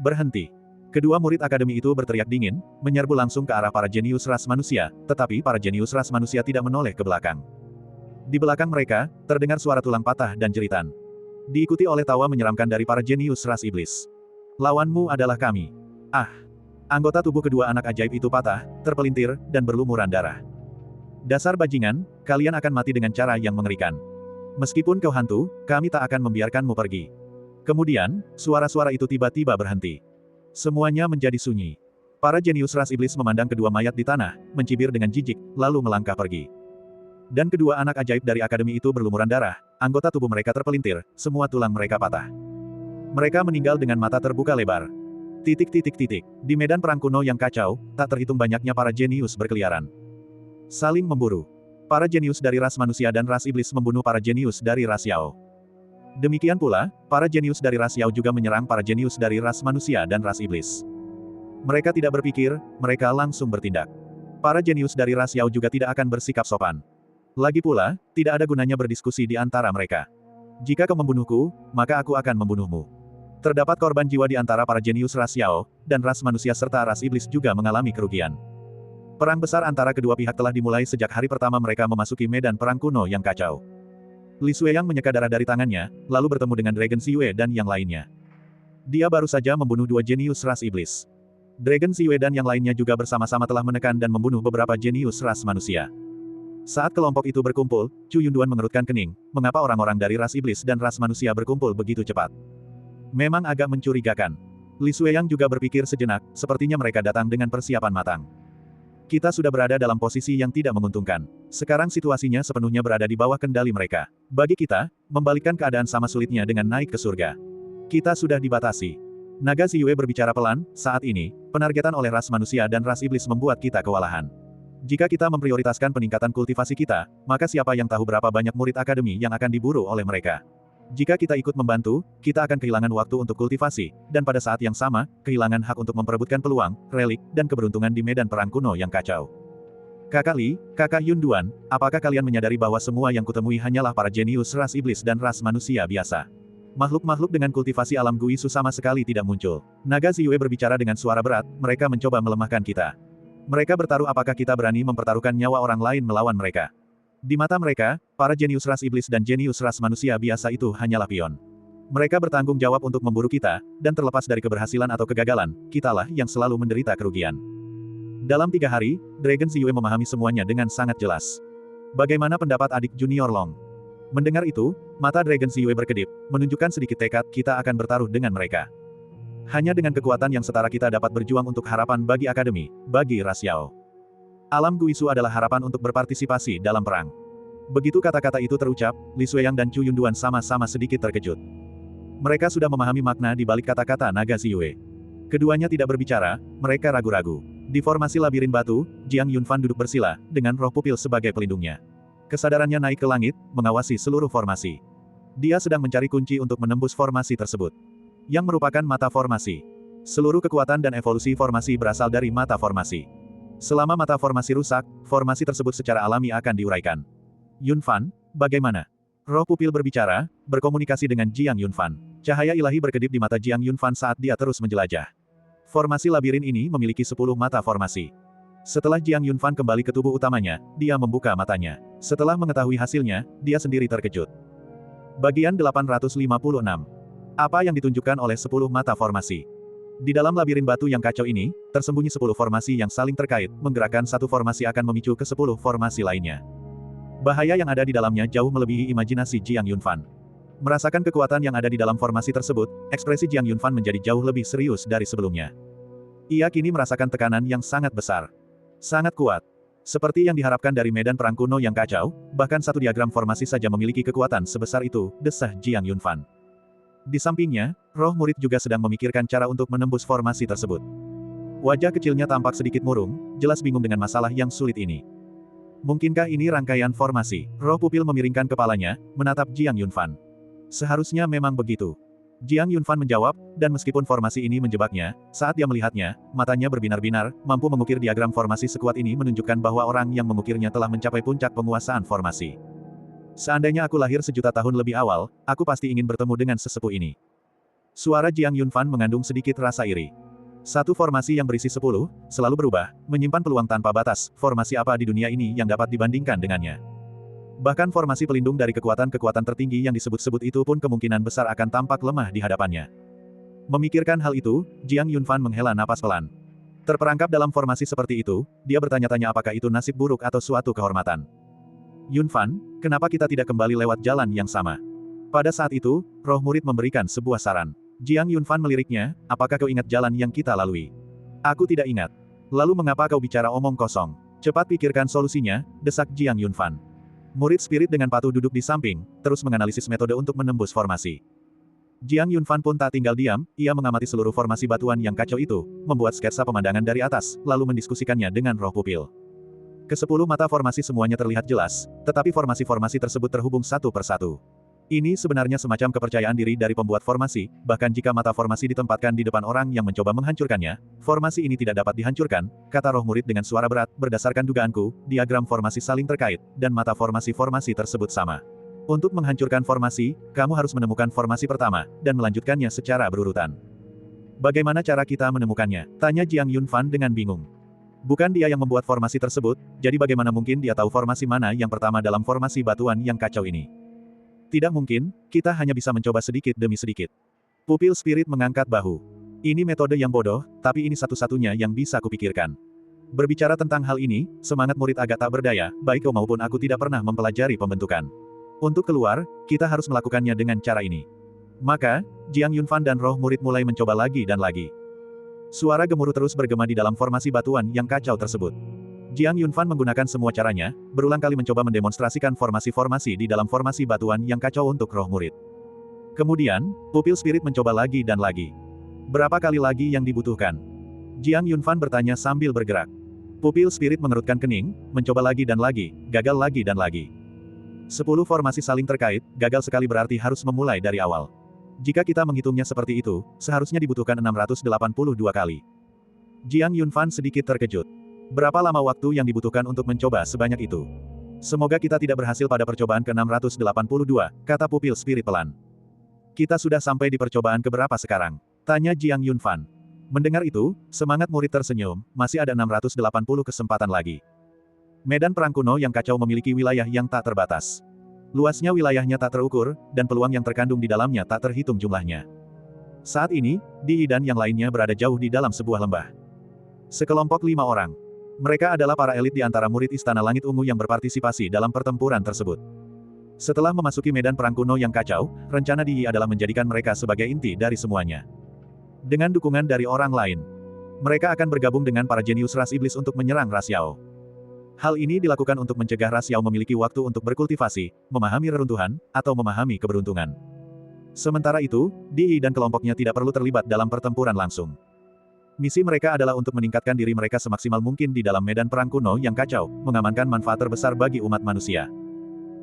Berhenti. Kedua murid akademi itu berteriak dingin, menyerbu langsung ke arah para jenius ras manusia, tetapi para jenius ras manusia tidak menoleh ke belakang. Di belakang mereka, terdengar suara tulang patah dan jeritan. Diikuti oleh tawa menyeramkan dari para jenius ras iblis. Lawanmu adalah kami. Ah! Anggota tubuh kedua anak ajaib itu patah, terpelintir, dan berlumuran darah. Dasar bajingan, kalian akan mati dengan cara yang mengerikan. Meskipun kau hantu, kami tak akan membiarkanmu pergi. Kemudian, suara-suara itu tiba-tiba berhenti. Semuanya menjadi sunyi. Para jenius ras iblis memandang kedua mayat di tanah, mencibir dengan jijik, lalu melangkah pergi. Dan kedua anak ajaib dari akademi itu berlumuran darah, anggota tubuh mereka terpelintir, semua tulang mereka patah. Mereka meninggal dengan mata terbuka lebar. Di medan perang kuno yang kacau, tak terhitung banyaknya para jenius berkeliaran. Saling memburu. Para jenius dari ras manusia dan ras iblis membunuh para jenius dari ras Yao. Demikian pula, para jenius dari ras Yao juga menyerang para jenius dari ras manusia dan ras iblis. Mereka tidak berpikir, mereka langsung bertindak. Para jenius dari ras Yao juga tidak akan bersikap sopan. Lagi pula, tidak ada gunanya berdiskusi di antara mereka. Jika kau membunuhku, maka aku akan membunuhmu. Terdapat korban jiwa di antara para jenius ras Yao, dan ras manusia serta ras iblis juga mengalami kerugian. Perang besar antara kedua pihak telah dimulai sejak hari pertama mereka memasuki medan perang kuno yang kacau. Li Xueyang menyeka darah dari tangannya, lalu bertemu dengan Dragon Ziyue dan yang lainnya. Dia baru saja membunuh 2 jenius ras iblis. Dragon Ziwei dan yang lainnya juga bersama-sama telah menekan dan membunuh beberapa jenius ras manusia. Saat kelompok itu berkumpul, Chu Yunduan mengerutkan kening, mengapa orang-orang dari ras iblis dan ras manusia berkumpul begitu cepat. Memang agak mencurigakan. Li Sueyang juga berpikir sejenak, sepertinya mereka datang dengan persiapan matang. Kita sudah berada dalam posisi yang tidak menguntungkan. Sekarang situasinya sepenuhnya berada di bawah kendali mereka. Bagi kita, membalikkan keadaan sama sulitnya dengan naik ke surga. Kita sudah dibatasi. Naga Ziyue berbicara pelan, saat ini, penargetan oleh ras manusia dan ras iblis membuat kita kewalahan. Jika kita memprioritaskan peningkatan kultivasi kita, maka siapa yang tahu berapa banyak murid akademi yang akan diburu oleh mereka. Jika kita ikut membantu, kita akan kehilangan waktu untuk kultivasi, dan pada saat yang sama, kehilangan hak untuk memperebutkan peluang, relik, dan keberuntungan di medan perang kuno yang kacau. Kakak Li, Kakak Yunduan, apakah kalian menyadari bahwa semua yang kutemui hanyalah para jenius ras iblis dan ras manusia biasa? Makhluk-makhluk dengan kultivasi alam Guisu sama sekali tidak muncul. Naga Ziyue berbicara dengan suara berat, mereka mencoba melemahkan kita. Mereka bertaruh apakah kita berani mempertaruhkan nyawa orang lain melawan mereka. Di mata mereka, para jenius ras iblis dan jenius ras manusia biasa itu hanyalah pion. Mereka bertanggung jawab untuk memburu kita, dan terlepas dari keberhasilan atau kegagalan, kitalah yang selalu menderita kerugian. Dalam 3 hari, Dragon Ziyue memahami semuanya dengan sangat jelas. Bagaimana pendapat adik junior Long? Mendengar itu, mata Dragon Ziyue berkedip, menunjukkan sedikit tekad kita akan bertaruh dengan mereka. Hanya dengan kekuatan yang setara kita dapat berjuang untuk harapan bagi akademi, bagi ras Yao. Alam Guisu adalah harapan untuk berpartisipasi dalam perang. Begitu kata-kata itu terucap, Li Sueyang dan Chu Yunduan sama-sama sedikit terkejut. Mereka sudah memahami makna di balik kata-kata Naga Ziyue. Keduanya tidak berbicara, mereka ragu-ragu. Di formasi labirin batu, Jiang Yunfan duduk bersila, dengan roh pupil sebagai pelindungnya. Kesadarannya naik ke langit, mengawasi seluruh formasi. Dia sedang mencari kunci untuk menembus formasi tersebut. Yang merupakan mata formasi. Seluruh kekuatan dan evolusi formasi berasal dari mata formasi. Selama mata formasi rusak, formasi tersebut secara alami akan diuraikan. Yunfan, bagaimana? Roh pupil berbicara, berkomunikasi dengan Jiang Yunfan. Cahaya ilahi berkedip di mata Jiang Yunfan saat dia terus menjelajah. Formasi labirin ini memiliki 10 mata formasi. Setelah Jiang Yunfan kembali ke tubuh utamanya, dia membuka matanya. Setelah mengetahui hasilnya, dia sendiri terkejut. Bagian 856. Apa yang ditunjukkan oleh 10 mata formasi? Di dalam labirin batu yang kacau ini, tersembunyi 10 formasi yang saling terkait, menggerakkan satu formasi akan memicu ke 10 formasi lainnya. Bahaya yang ada di dalamnya jauh melebihi imajinasi Jiang Yunfan. Merasakan kekuatan yang ada di dalam formasi tersebut, ekspresi Jiang Yunfan menjadi jauh lebih serius dari sebelumnya. Ia kini merasakan tekanan yang sangat besar. Sangat kuat. Seperti yang diharapkan dari medan perang kuno yang kacau, bahkan satu diagram formasi saja memiliki kekuatan sebesar itu, desah Jiang Yunfan. Di sampingnya, roh murid juga sedang memikirkan cara untuk menembus formasi tersebut. Wajah kecilnya tampak sedikit murung, jelas bingung dengan masalah yang sulit ini. Mungkinkah ini rangkaian formasi? Roh pupil memiringkan kepalanya, menatap Jiang Yunfan. Seharusnya memang begitu. Jiang Yunfan menjawab, dan meskipun formasi ini menjebaknya, saat dia melihatnya, matanya berbinar-binar, mampu mengukir diagram formasi sekuat ini menunjukkan bahwa orang yang mengukirnya telah mencapai puncak penguasaan formasi. Seandainya aku lahir sejuta tahun lebih awal, aku pasti ingin bertemu dengan sesepuh ini. Suara Jiang Yunfan mengandung sedikit rasa iri. Satu formasi yang berisi 10, selalu berubah, menyimpan peluang tanpa batas, formasi apa di dunia ini yang dapat dibandingkan dengannya. Bahkan formasi pelindung dari kekuatan-kekuatan tertinggi yang disebut-sebut itu pun kemungkinan besar akan tampak lemah di hadapannya. Memikirkan hal itu, Jiang Yunfan menghela napas pelan. Terperangkap dalam formasi seperti itu, dia bertanya-tanya apakah itu nasib buruk atau suatu kehormatan. Yunfan, kenapa kita tidak kembali lewat jalan yang sama? Pada saat itu, roh murid memberikan sebuah saran. Jiang Yunfan meliriknya, apakah kau ingat jalan yang kita lalui? Aku tidak ingat. Lalu mengapa kau bicara omong kosong? Cepat pikirkan solusinya, desak Jiang Yunfan. Murid spirit dengan patuh duduk di samping, terus menganalisis metode untuk menembus formasi. Jiang Yunfan pun tak tinggal diam, ia mengamati seluruh formasi batuan yang kacau itu, membuat sketsa pemandangan dari atas, lalu mendiskusikannya dengan roh pupil. Ke-10 mata formasi semuanya terlihat jelas, tetapi formasi-formasi tersebut terhubung satu persatu. Ini sebenarnya semacam kepercayaan diri dari pembuat formasi, bahkan jika mata formasi ditempatkan di depan orang yang mencoba menghancurkannya, formasi ini tidak dapat dihancurkan, kata roh murid dengan suara berat, berdasarkan dugaanku, diagram formasi saling terkait, dan mata formasi-formasi tersebut sama. Untuk menghancurkan formasi, kamu harus menemukan formasi pertama, dan melanjutkannya secara berurutan. Bagaimana cara kita menemukannya? Tanya Jiang Yunfan dengan bingung. Bukan dia yang membuat formasi tersebut, jadi bagaimana mungkin dia tahu formasi mana yang pertama dalam formasi batuan yang kacau ini? Tidak mungkin, kita hanya bisa mencoba sedikit demi sedikit. Pupil spirit mengangkat bahu. Ini metode yang bodoh, tapi ini satu-satunya yang bisa kupikirkan. Berbicara tentang hal ini, semangat murid agak tak berdaya, baik kau maupun aku tidak pernah mempelajari pembentukan. Untuk keluar, kita harus melakukannya dengan cara ini. Maka, Jiang Yunfan dan roh murid mulai mencoba lagi dan lagi. Suara gemuruh terus bergema di dalam formasi batuan yang kacau tersebut. Jiang Yunfan menggunakan semua caranya, berulang kali mencoba mendemonstrasikan formasi-formasi di dalam formasi batuan yang kacau untuk roh murid. Kemudian, pupil spirit mencoba lagi dan lagi. Berapa kali lagi yang dibutuhkan? Jiang Yunfan bertanya sambil bergerak. Pupil spirit mengerutkan kening, mencoba lagi dan lagi, gagal lagi dan lagi. 10 formasi saling terkait, gagal sekali berarti harus memulai dari awal. Jika kita menghitungnya seperti itu, seharusnya dibutuhkan 682 kali. Jiang Yunfan sedikit terkejut. Berapa lama waktu yang dibutuhkan untuk mencoba sebanyak itu? Semoga kita tidak berhasil pada percobaan ke-682, kata pupil spirit pelan. Kita sudah sampai di percobaan keberapa sekarang? Tanya Jiang Yunfan. Mendengar itu, semangat murid tersenyum, masih ada 680 kesempatan lagi. Medan perang kuno yang kacau memiliki wilayah yang tak terbatas. Luasnya wilayahnya tak terukur, dan peluang yang terkandung di dalamnya tak terhitung jumlahnya. Saat ini, Di dan yang lainnya berada jauh di dalam sebuah lembah. Sekelompok 5 orang. Mereka adalah para elit di antara murid Istana Langit Ungu yang berpartisipasi dalam pertempuran tersebut. Setelah memasuki medan perang kuno yang kacau, rencana Di adalah menjadikan mereka sebagai inti dari semuanya. Dengan dukungan dari orang lain, mereka akan bergabung dengan para jenius ras iblis untuk menyerang ras Yao. Hal ini dilakukan untuk mencegah ras Yao memiliki waktu untuk berkultivasi, memahami reruntuhan, atau memahami keberuntungan. Sementara itu, Di dan kelompoknya tidak perlu terlibat dalam pertempuran langsung. Misi mereka adalah untuk meningkatkan diri mereka semaksimal mungkin di dalam medan perang kuno yang kacau, mengamankan manfaat terbesar bagi umat manusia.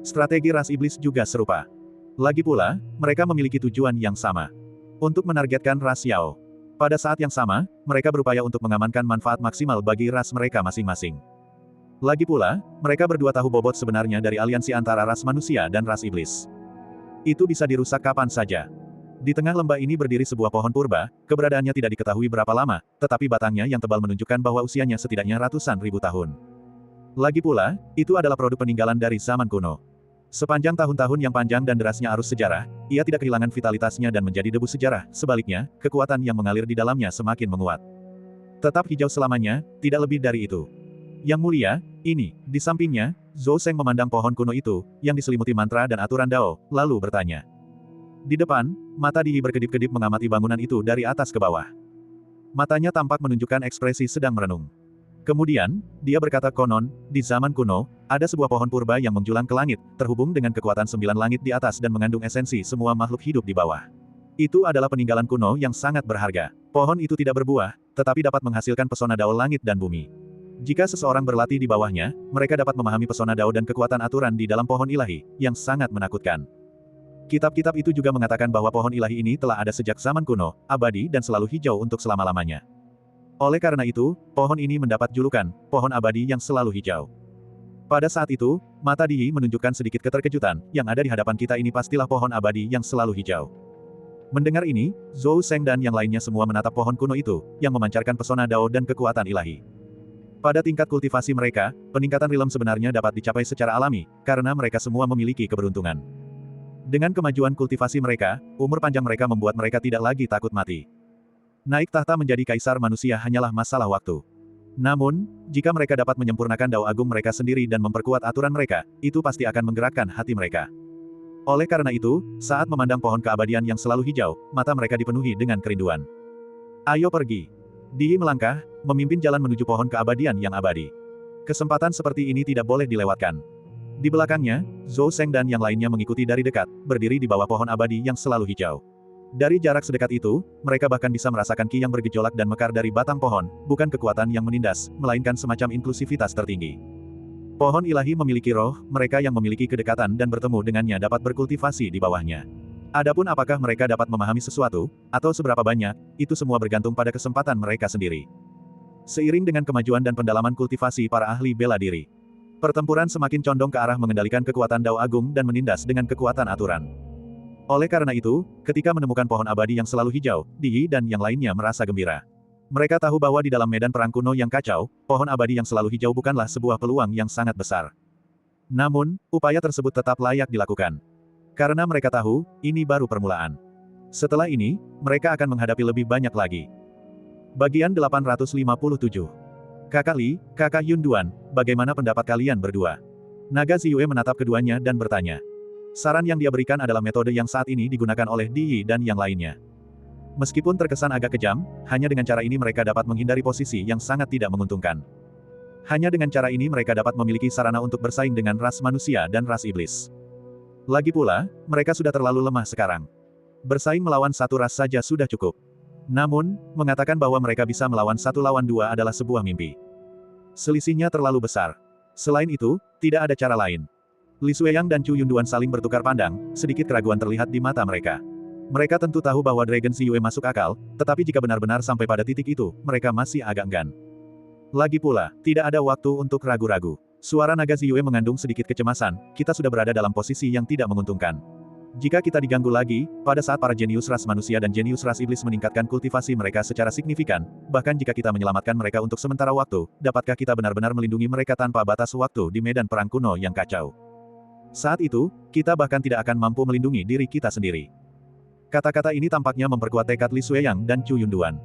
Strategi ras iblis juga serupa. Lagi pula, mereka memiliki tujuan yang sama. Untuk menargetkan ras Yao. Pada saat yang sama, mereka berupaya untuk mengamankan manfaat maksimal bagi ras mereka masing-masing. Lagi pula, mereka berdua tahu bobot sebenarnya dari aliansi antara ras manusia dan ras iblis. Itu bisa dirusak kapan saja. Di tengah lembah ini berdiri sebuah pohon purba, keberadaannya tidak diketahui berapa lama, tetapi batangnya yang tebal menunjukkan bahwa usianya setidaknya ratusan ribu tahun. Lagi pula, itu adalah produk peninggalan dari zaman kuno. Sepanjang tahun-tahun yang panjang dan derasnya arus sejarah, ia tidak kehilangan vitalitasnya dan menjadi debu sejarah, sebaliknya, kekuatan yang mengalir di dalamnya semakin menguat. Tetap hijau selamanya, tidak lebih dari itu. Yang mulia, ini, di sampingnya, Zhou Seng memandang pohon kuno itu, yang diselimuti mantra dan aturan Dao, lalu bertanya. Di depan, mata Di berkedip-kedip mengamati bangunan itu dari atas ke bawah. Matanya tampak menunjukkan ekspresi sedang merenung. Kemudian, dia berkata konon, di zaman kuno, ada sebuah pohon purba yang menjulang ke langit, terhubung dengan kekuatan 9 langit di atas dan mengandung esensi semua makhluk hidup di bawah. Itu adalah peninggalan kuno yang sangat berharga. Pohon itu tidak berbuah, tetapi dapat menghasilkan pesona Dao langit dan bumi. Jika seseorang berlatih di bawahnya, mereka dapat memahami pesona Dao dan kekuatan aturan di dalam pohon ilahi, yang sangat menakutkan. Kitab-kitab itu juga mengatakan bahwa pohon ilahi ini telah ada sejak zaman kuno, abadi dan selalu hijau untuk selama-lamanya. Oleh karena itu, pohon ini mendapat julukan, pohon abadi yang selalu hijau. Pada saat itu, mata Di menunjukkan sedikit keterkejutan, yang ada di hadapan kita ini pastilah pohon abadi yang selalu hijau. Mendengar ini, Zhou Seng dan yang lainnya semua menatap pohon kuno itu, yang memancarkan pesona Dao dan kekuatan ilahi. Pada tingkat kultivasi mereka, peningkatan rilem sebenarnya dapat dicapai secara alami, karena mereka semua memiliki keberuntungan. Dengan kemajuan kultivasi mereka, umur panjang mereka membuat mereka tidak lagi takut mati. Naik tahta menjadi kaisar manusia hanyalah masalah waktu. Namun, jika mereka dapat menyempurnakan Dao Agung mereka sendiri dan memperkuat aturan mereka, itu pasti akan menggerakkan hati mereka. Oleh karena itu, saat memandang pohon keabadian yang selalu hijau, mata mereka dipenuhi dengan kerinduan. Ayo pergi. Di melangkah, memimpin jalan menuju pohon keabadian yang abadi. Kesempatan seperti ini tidak boleh dilewatkan. Di belakangnya, Zhou Seng dan yang lainnya mengikuti dari dekat, berdiri di bawah pohon abadi yang selalu hijau. Dari jarak sedekat itu, mereka bahkan bisa merasakan ki yang bergejolak dan mekar dari batang pohon, bukan kekuatan yang menindas, melainkan semacam inklusivitas tertinggi. Pohon ilahi memiliki roh, mereka yang memiliki kedekatan dan bertemu dengannya dapat berkultivasi di bawahnya. Adapun apakah mereka dapat memahami sesuatu, atau seberapa banyak, itu semua bergantung pada kesempatan mereka sendiri. Seiring dengan kemajuan dan pendalaman kultivasi para ahli bela diri, pertempuran semakin condong ke arah mengendalikan kekuatan Dao Agung dan menindas dengan kekuatan aturan. Oleh karena itu, ketika menemukan pohon abadi yang selalu hijau, Di dan yang lainnya merasa gembira. Mereka tahu bahwa di dalam medan perang kuno yang kacau, pohon abadi yang selalu hijau bukanlah sebuah peluang yang sangat besar. Namun, upaya tersebut tetap layak dilakukan. Karena mereka tahu, ini baru permulaan. Setelah ini, mereka akan menghadapi lebih banyak lagi. Bagian 857. Kakak Li, Kakak Yunduan, bagaimana pendapat kalian berdua? Naga Ziyue menatap keduanya dan bertanya. Saran yang dia berikan adalah metode yang saat ini digunakan oleh Di Yi dan yang lainnya. Meskipun terkesan agak kejam, hanya dengan cara ini mereka dapat menghindari posisi yang sangat tidak menguntungkan. Hanya dengan cara ini mereka dapat memiliki sarana untuk bersaing dengan ras manusia dan ras iblis. Lagi pula, mereka sudah terlalu lemah sekarang. Bersaing melawan satu ras saja sudah cukup. Namun, mengatakan bahwa mereka bisa melawan 1 lawan 2 adalah sebuah mimpi. Selisihnya terlalu besar. Selain itu, tidak ada cara lain. Li Xueyang dan Chu Yunduan saling bertukar pandang, sedikit keraguan terlihat di mata mereka. Mereka tentu tahu bahwa Dragon Ziyue masuk akal, tetapi jika benar-benar sampai pada titik itu, mereka masih agak enggan. Lagi pula, tidak ada waktu untuk ragu-ragu. Suara naga Ziyue mengandung sedikit kecemasan, kita sudah berada dalam posisi yang tidak menguntungkan. Jika kita diganggu lagi, pada saat para jenius ras manusia dan jenius ras iblis meningkatkan kultivasi mereka secara signifikan, bahkan jika kita menyelamatkan mereka untuk sementara waktu, dapatkah kita benar-benar melindungi mereka tanpa batas waktu di medan perang kuno yang kacau? Saat itu, kita bahkan tidak akan mampu melindungi diri kita sendiri. Kata-kata ini tampaknya memperkuat tekad Li Xueyang dan Chu Yunduan.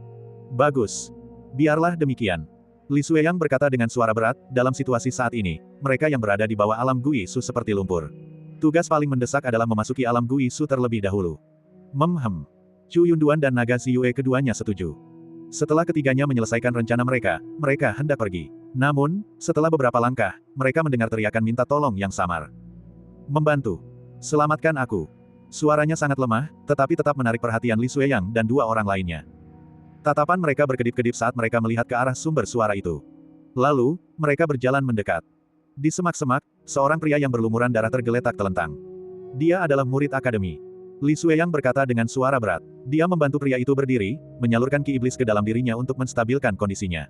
Bagus. Biarlah demikian. Li Xueyang berkata dengan suara berat, dalam situasi saat ini, mereka yang berada di bawah alam Gui Su seperti lumpur. Tugas paling mendesak adalah memasuki alam Gui Su terlebih dahulu. Chu Yunduan dan Naga Ziyue keduanya setuju. Setelah ketiganya menyelesaikan rencana mereka, mereka hendak pergi. Namun, setelah beberapa langkah, mereka mendengar teriakan minta tolong yang samar. Membantu. Selamatkan aku. Suaranya sangat lemah, tetapi tetap menarik perhatian Li Xueyang dan 2 orang lainnya. Tatapan mereka berkedip-kedip saat mereka melihat ke arah sumber suara itu. Lalu, mereka berjalan mendekat. Di semak-semak, seorang pria yang berlumuran darah tergeletak telentang. Dia adalah murid akademi. Li Xueyang berkata dengan suara berat. Dia membantu pria itu berdiri, menyalurkan ki iblis ke dalam dirinya untuk menstabilkan kondisinya.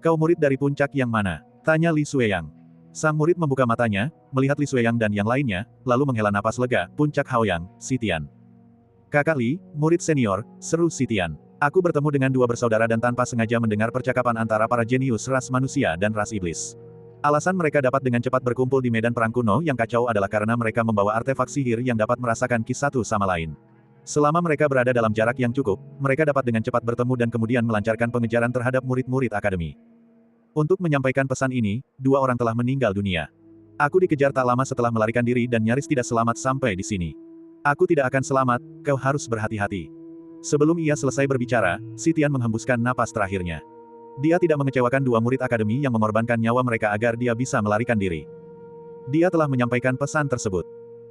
Kau murid dari puncak yang mana? Tanya Li Xueyang. Sang murid membuka matanya, melihat Li Xueyang dan yang lainnya, lalu menghela napas lega, puncak Haoyang, Sitian. Kakak Li, murid senior, seru Sitian. Aku bertemu dengan 2 bersaudara dan tanpa sengaja mendengar percakapan antara para jenius ras manusia dan ras iblis. Alasan mereka dapat dengan cepat berkumpul di medan perang kuno yang kacau adalah karena mereka membawa artefak sihir yang dapat merasakan ki satu sama lain. Selama mereka berada dalam jarak yang cukup, mereka dapat dengan cepat bertemu dan kemudian melancarkan pengejaran terhadap murid-murid akademi. Untuk menyampaikan pesan ini, 2 orang telah meninggal dunia. Aku dikejar tak lama setelah melarikan diri dan nyaris tidak selamat sampai di sini. Aku tidak akan selamat, kau harus berhati-hati. Sebelum ia selesai berbicara, Sitian menghembuskan napas terakhirnya. Dia tidak mengecewakan 2 murid akademi yang mengorbankan nyawa mereka agar dia bisa melarikan diri. Dia telah menyampaikan pesan tersebut.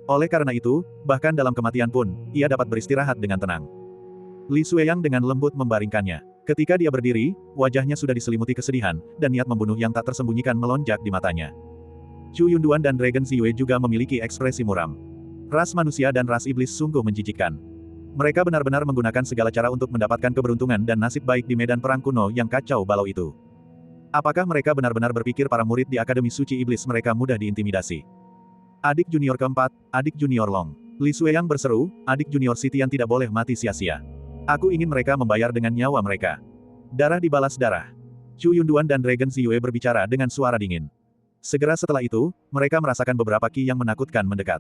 Oleh karena itu, bahkan dalam kematian pun, ia dapat beristirahat dengan tenang. Li Xueyang dengan lembut membaringkannya. Ketika dia berdiri, wajahnya sudah diselimuti kesedihan, dan niat membunuh yang tak tersembunyikan melonjak di matanya. Chu Yunduan dan Dragon Ziyue juga memiliki ekspresi muram. Ras manusia dan ras iblis sungguh menjijikkan. Mereka benar-benar menggunakan segala cara untuk mendapatkan keberuntungan dan nasib baik di medan perang kuno yang kacau balau itu. Apakah mereka benar-benar berpikir para murid di Akademi Suci Iblis mereka mudah diintimidasi? Adik junior keempat, adik junior Long. Li Xueyang berseru, adik junior Sitian tidak boleh mati sia-sia. Aku ingin mereka membayar dengan nyawa mereka. Darah dibalas darah. Chu Yunduan dan Dragon Ziyue berbicara dengan suara dingin. Segera setelah itu, mereka merasakan beberapa ki yang menakutkan mendekat.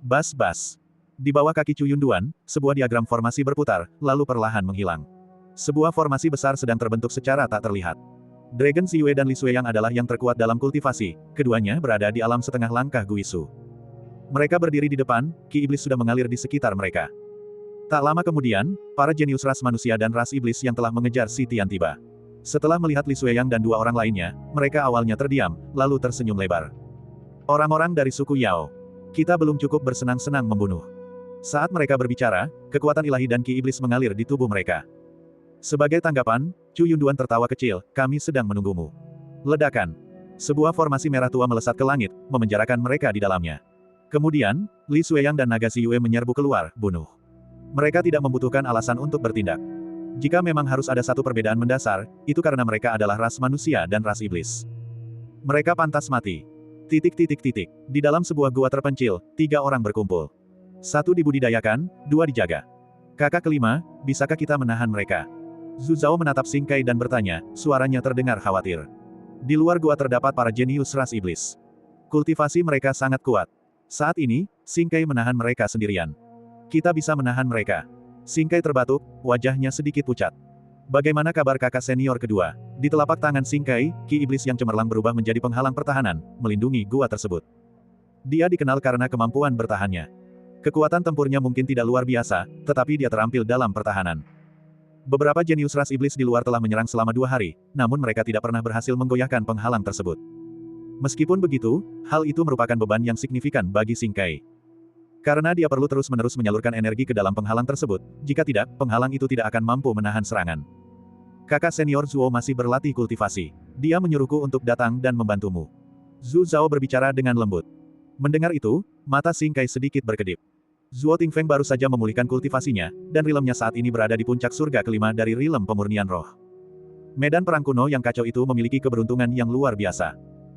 Bas-bas. Di bawah kaki Chu Yunduan, sebuah diagram formasi berputar, lalu perlahan menghilang. Sebuah formasi besar sedang terbentuk secara tak terlihat. Dragon Ziyue dan Li Xueyang adalah yang terkuat dalam kultivasi, keduanya berada di alam setengah langkah Gui Su. Mereka berdiri di depan, ki iblis sudah mengalir di sekitar mereka. Tak lama kemudian, para jenius ras manusia dan ras iblis yang telah mengejar Sitian tiba. Setelah melihat Li Xueyang dan 2 orang lainnya, mereka awalnya terdiam, lalu tersenyum lebar. Orang-orang dari suku Yao. Kita belum cukup bersenang-senang membunuh. Saat mereka berbicara, kekuatan ilahi dan ki iblis mengalir di tubuh mereka. Sebagai tanggapan, Chu Yunduan tertawa kecil, kami sedang menunggumu. Ledakan. Sebuah formasi merah tua melesat ke langit, memenjarakan mereka di dalamnya. Kemudian, Li Xueyang dan Naga Ziyue menyerbu keluar, bunuh. Mereka tidak membutuhkan alasan untuk bertindak. Jika memang harus ada satu perbedaan mendasar, itu karena mereka adalah ras manusia dan ras iblis. Mereka pantas mati. Di dalam sebuah gua terpencil, 3 orang berkumpul. 1 dibudidayakan, 2 dijaga. Kakak kelima, bisakah kita menahan mereka? Zhu Zhao menatap Xing Kai dan bertanya, suaranya terdengar khawatir. Di luar gua terdapat para jenius ras iblis. Kultivasi mereka sangat kuat. Saat ini, Xing Kai menahan mereka sendirian. Kita bisa menahan mereka. Sing Kai terbatuk, wajahnya sedikit pucat. Bagaimana kabar kakak senior kedua? Di telapak tangan Sing Kai, ki iblis yang cemerlang berubah menjadi penghalang pertahanan, melindungi gua tersebut. Dia dikenal karena kemampuan bertahannya. Kekuatan tempurnya mungkin tidak luar biasa, tetapi dia terampil dalam pertahanan. Beberapa jenius ras iblis di luar telah menyerang selama 2 hari, namun mereka tidak pernah berhasil menggoyahkan penghalang tersebut. Meskipun begitu, hal itu merupakan beban yang signifikan bagi Sing Kai. Karena dia perlu terus-menerus menyalurkan energi ke dalam penghalang tersebut, jika tidak, penghalang itu tidak akan mampu menahan serangan. Kakak senior Zuo masih berlatih kultivasi. Dia menyuruhku untuk datang dan membantumu. Zhu Zhao berbicara dengan lembut. Mendengar itu, mata Sing Kai sedikit berkedip. Zuo Tingfeng baru saja memulihkan kultivasinya, dan rilemnya saat ini berada di puncak surga kelima dari rilem pemurnian roh. Medan perang kuno yang kacau itu memiliki keberuntungan yang luar biasa.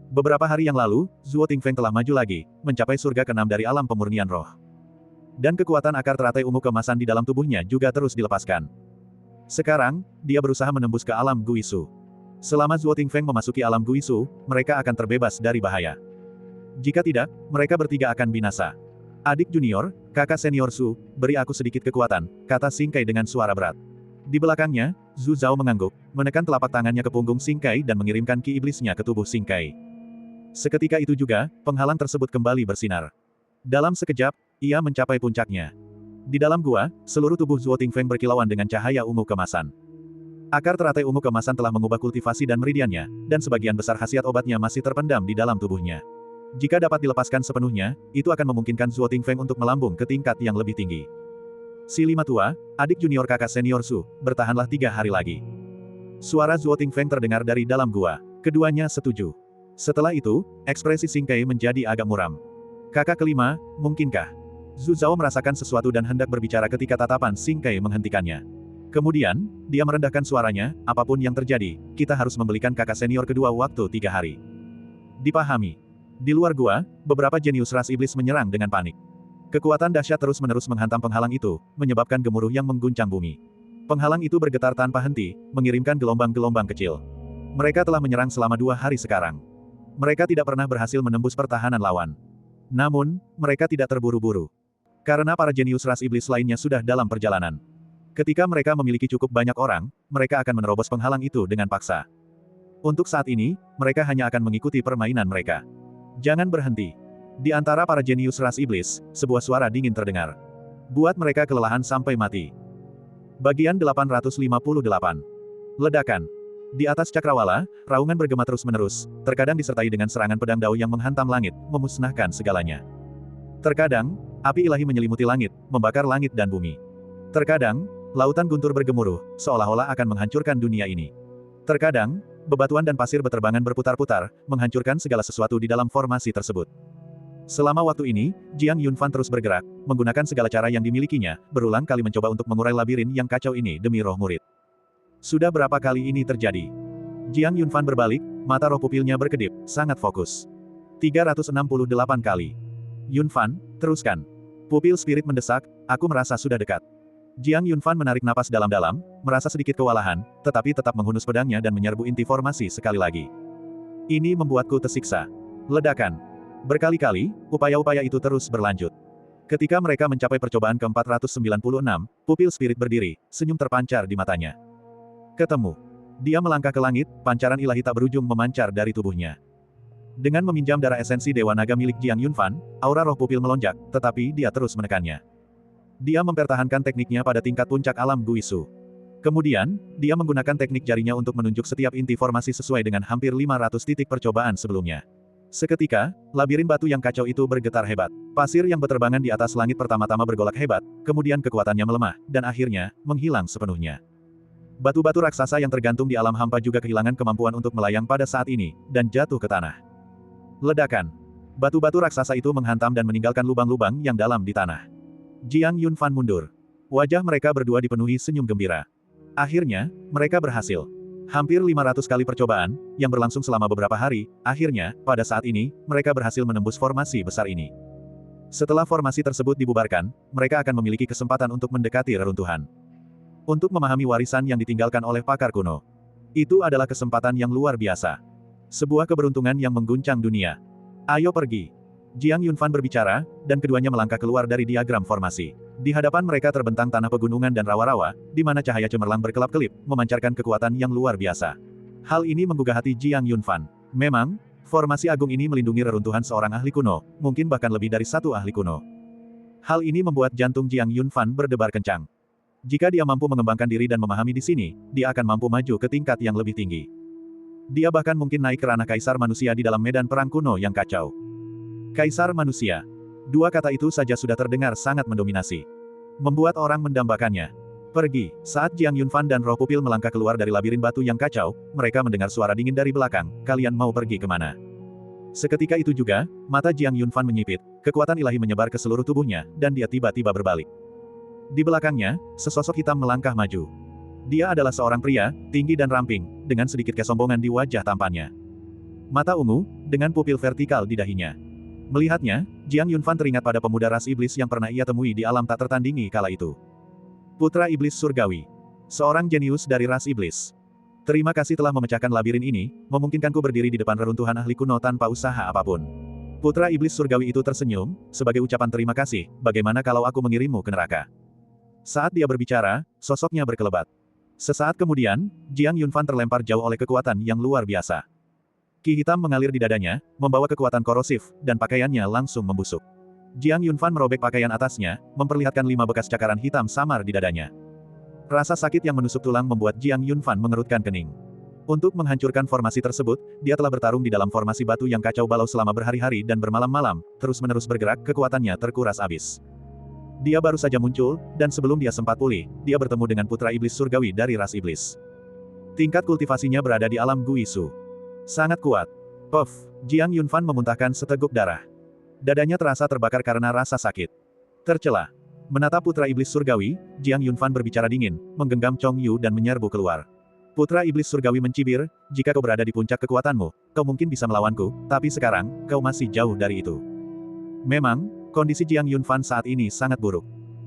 Beberapa hari yang lalu, Zuo Tingfeng telah maju lagi, mencapai surga ke-6 dari alam pemurnian roh. Dan kekuatan akar teratai ungu keemasan di dalam tubuhnya juga terus dilepaskan. Sekarang, dia berusaha menembus ke alam Guisu. Selama Zuo Tingfeng memasuki alam Guisu, mereka akan terbebas dari bahaya. Jika tidak, mereka bertiga akan binasa. Adik junior, kakak senior Su, beri aku sedikit kekuatan, kata Sing Kai dengan suara berat. Di belakangnya, Zhu Zhao mengangguk, menekan telapak tangannya ke punggung Sing Kai dan mengirimkan ki iblisnya ke tubuh Sing Kai. Seketika itu juga, penghalang tersebut kembali bersinar. Dalam sekejap, ia mencapai puncaknya. Di dalam gua, seluruh tubuh Zuo Tingfeng berkilauan dengan cahaya ungu kemasan. Akar teratai ungu kemasan telah mengubah kultivasi dan meridiannya, dan sebagian besar khasiat obatnya masih terpendam di dalam tubuhnya. Jika dapat dilepaskan sepenuhnya, itu akan memungkinkan Zuo Tingfeng untuk melambung ke tingkat yang lebih tinggi. Si lima tua, adik junior kakak senior Su, bertahanlah 3 hari lagi. Suara Zuo Tingfeng terdengar dari dalam gua. Keduanya setuju. Setelah itu, ekspresi Sing Kai menjadi agak muram. Kakak kelima, mungkinkah? Zhu Zhao merasakan sesuatu dan hendak berbicara ketika tatapan Sing Kai menghentikannya. Kemudian, dia merendahkan suaranya, apapun yang terjadi, kita harus membelikan kakak senior kedua waktu 3 hari. Dipahami. Di luar gua, beberapa jenius ras iblis menyerang dengan panik. Kekuatan dahsyat terus-menerus menghantam penghalang itu, menyebabkan gemuruh yang mengguncang bumi. Penghalang itu bergetar tanpa henti, mengirimkan gelombang-gelombang kecil. Mereka telah menyerang selama 2 hari sekarang. Mereka tidak pernah berhasil menembus pertahanan lawan. Namun, mereka tidak terburu-buru. Karena para jenius ras iblis lainnya sudah dalam perjalanan. Ketika mereka memiliki cukup banyak orang, mereka akan menerobos penghalang itu dengan paksa. Untuk saat ini, mereka hanya akan mengikuti permainan mereka. Jangan berhenti. Di antara para jenius ras iblis, sebuah suara dingin terdengar. Buat mereka kelelahan sampai mati. Bagian 858. Ledakan. Di atas cakrawala, raungan bergema terus-menerus, terkadang disertai dengan serangan pedang dao yang menghantam langit, memusnahkan segalanya. Terkadang, api ilahi menyelimuti langit, membakar langit dan bumi. Terkadang, lautan guntur bergemuruh, seolah-olah akan menghancurkan dunia ini. Terkadang, bebatuan dan pasir beterbangan berputar-putar, menghancurkan segala sesuatu di dalam formasi tersebut. Selama waktu ini, Jiang Yunfan terus bergerak, menggunakan segala cara yang dimilikinya, berulang kali mencoba untuk mengurai labirin yang kacau ini demi roh murid. Sudah berapa kali ini terjadi? Jiang Yunfan berbalik, mata roh pupilnya berkedip, sangat fokus. 368 kali. Yunfan, teruskan. Pupil spirit mendesak, aku merasa sudah dekat. Jiang Yunfan menarik napas dalam-dalam, merasa sedikit kewalahan, tetapi tetap menghunus pedangnya dan menyerbu inti formasi sekali lagi. Ini membuatku tersiksa. Ledakan. Berkali-kali, upaya-upaya itu terus berlanjut. Ketika mereka mencapai percobaan ke-496, pupil spirit berdiri, senyum terpancar di matanya. Ketemu. Dia melangkah ke langit, pancaran ilahi tak berujung memancar dari tubuhnya. Dengan meminjam darah esensi Dewa Naga milik Jiang Yunfan, aura roh pupil melonjak, tetapi dia terus menekannya. Dia mempertahankan tekniknya pada tingkat puncak alam Guisu. Kemudian, dia menggunakan teknik jarinya untuk menunjuk setiap inti formasi sesuai dengan hampir 500 titik percobaan sebelumnya. Seketika, labirin batu yang kacau itu bergetar hebat. Pasir yang beterbangan di atas langit pertama-tama bergolak hebat, kemudian kekuatannya melemah, dan akhirnya, menghilang sepenuhnya. Batu-batu raksasa yang tergantung di alam hampa juga kehilangan kemampuan untuk melayang pada saat ini, dan jatuh ke tanah. Ledakan. Batu-batu raksasa itu menghantam dan meninggalkan lubang-lubang yang dalam di tanah. Jiang Yunfan mundur. Wajah mereka berdua dipenuhi senyum gembira. Akhirnya, mereka berhasil. Hampir 500 kali percobaan, yang berlangsung selama beberapa hari, akhirnya, pada saat ini, mereka berhasil menembus formasi besar ini. Setelah formasi tersebut dibubarkan, mereka akan memiliki kesempatan untuk mendekati reruntuhan. Untuk memahami warisan yang ditinggalkan oleh pakar kuno. Itu adalah kesempatan yang luar biasa. Sebuah keberuntungan yang mengguncang dunia. Ayo pergi. Jiang Yunfan berbicara, dan keduanya melangkah keluar dari diagram formasi. Di hadapan mereka terbentang tanah pegunungan dan rawa-rawa, di mana cahaya cemerlang berkelap-kelip, memancarkan kekuatan yang luar biasa. Hal ini menggugah hati Jiang Yunfan. Memang, formasi agung ini melindungi reruntuhan seorang ahli kuno, mungkin bahkan lebih dari satu ahli kuno. Hal ini membuat jantung Jiang Yunfan berdebar kencang. Jika dia mampu mengembangkan diri dan memahami di sini, dia akan mampu maju ke tingkat yang lebih tinggi. Dia bahkan mungkin naik ke ranah kaisar manusia di dalam medan perang kuno yang kacau. Kaisar manusia. Dua kata itu saja sudah terdengar sangat mendominasi. Membuat orang mendambakannya. Pergi. Saat Jiang Yunfan dan roh pupil melangkah keluar dari labirin batu yang kacau, mereka mendengar suara dingin dari belakang, kalian mau pergi kemana? Seketika itu juga, mata Jiang Yunfan menyipit, kekuatan ilahi menyebar ke seluruh tubuhnya, dan dia tiba-tiba berbalik. Di belakangnya, sesosok hitam melangkah maju. Dia adalah seorang pria, tinggi dan ramping, dengan sedikit kesombongan di wajah tampannya. Mata ungu, dengan pupil vertikal di dahinya. Melihatnya, Jiang Yunfan teringat pada pemuda ras iblis yang pernah ia temui di alam tak tertandingi kala itu. Putra Iblis Surgawi. Seorang jenius dari ras iblis. Terima kasih telah memecahkan labirin ini, memungkinkanku berdiri di depan reruntuhan ahli kuno tanpa usaha apapun. Putra Iblis Surgawi itu tersenyum, sebagai ucapan terima kasih, bagaimana kalau aku mengirimmu ke neraka? Saat dia berbicara, sosoknya berkelebat. Sesaat kemudian, Jiang Yunfan terlempar jauh oleh kekuatan yang luar biasa. Ki hitam mengalir di dadanya, membawa kekuatan korosif, dan pakaiannya langsung membusuk. Jiang Yunfan merobek pakaian atasnya, memperlihatkan 5 bekas cakaran hitam samar di dadanya. Rasa sakit yang menusuk tulang membuat Jiang Yunfan mengerutkan kening. Untuk menghancurkan formasi tersebut, dia telah bertarung di dalam formasi batu yang kacau balau selama berhari-hari dan bermalam-malam, terus-menerus bergerak, kekuatannya terkuras habis. Dia baru saja muncul, dan sebelum dia sempat pulih, dia bertemu dengan putra iblis surgawi dari ras iblis. Tingkat kultivasinya berada di alam Guisu. Sangat kuat. Puff, Jiang Yunfan memuntahkan seteguk darah. Dadanya terasa terbakar karena rasa sakit. Tercela. Menatap putra iblis surgawi, Jiang Yunfan berbicara dingin, menggenggam Chong Yu dan menyerbu keluar. Putra iblis surgawi mencibir, jika kau berada di puncak kekuatanmu, kau mungkin bisa melawanku, tapi sekarang, kau masih jauh dari itu. Memang, kondisi Jiang Yunfan saat ini sangat buruk.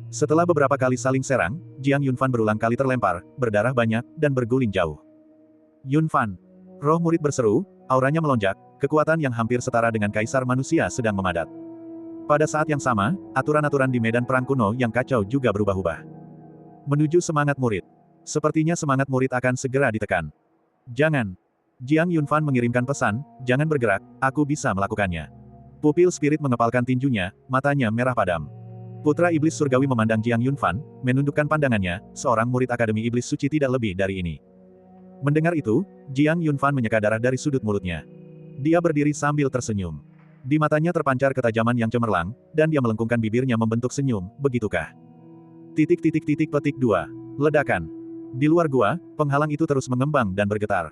Setelah beberapa kali saling serang, Jiang Yunfan berulang kali terlempar, berdarah banyak, dan berguling jauh. Yunfan. Roh murid berseru, auranya melonjak, kekuatan yang hampir setara dengan kaisar manusia sedang memadat. Pada saat yang sama, aturan-aturan di medan perang kuno yang kacau juga berubah-ubah. Menuju semangat murid. Sepertinya semangat murid akan segera ditekan. Jangan. Jiang Yunfan mengirimkan pesan, jangan bergerak, aku bisa melakukannya. Pupil spirit mengepalkan tinjunya, matanya merah padam. Putra iblis surgawi memandang Jiang Yunfan, menundukkan pandangannya, seorang murid Akademi Iblis Suci tidak lebih dari ini. Mendengar itu, Jiang Yunfan menyeka darah dari sudut mulutnya. Dia berdiri sambil tersenyum. Di matanya terpancar ketajaman yang cemerlang, dan dia melengkungkan bibirnya membentuk senyum, begitukah? Petik 2. Ledakan. Di luar gua, penghalang itu terus mengembang dan bergetar.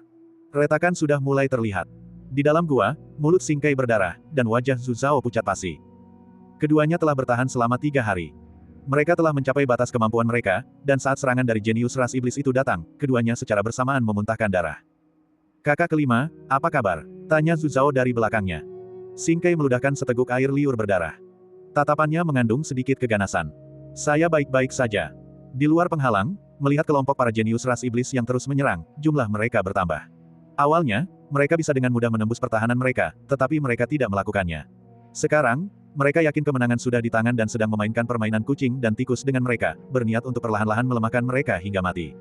Retakan sudah mulai terlihat. Di dalam gua, mulut Singkai berdarah, dan wajah Zhu Zhao pucat pasi. Keduanya telah bertahan selama 3 hari. Mereka telah mencapai batas kemampuan mereka, dan saat serangan dari jenius ras iblis itu datang, keduanya secara bersamaan memuntahkan darah. Kakak kelima, apa kabar? Tanya Zhu Zhao dari belakangnya. Singkai meludahkan seteguk air liur berdarah. Tatapannya mengandung sedikit keganasan. Saya baik-baik saja. Di luar penghalang, melihat kelompok para jenius ras iblis yang terus menyerang, jumlah mereka bertambah. Awalnya, mereka bisa dengan mudah menembus pertahanan mereka, tetapi mereka tidak melakukannya. Sekarang, mereka yakin kemenangan sudah di tangan dan sedang memainkan permainan kucing dan tikus dengan mereka, berniat untuk perlahan-lahan melemahkan mereka hingga mati.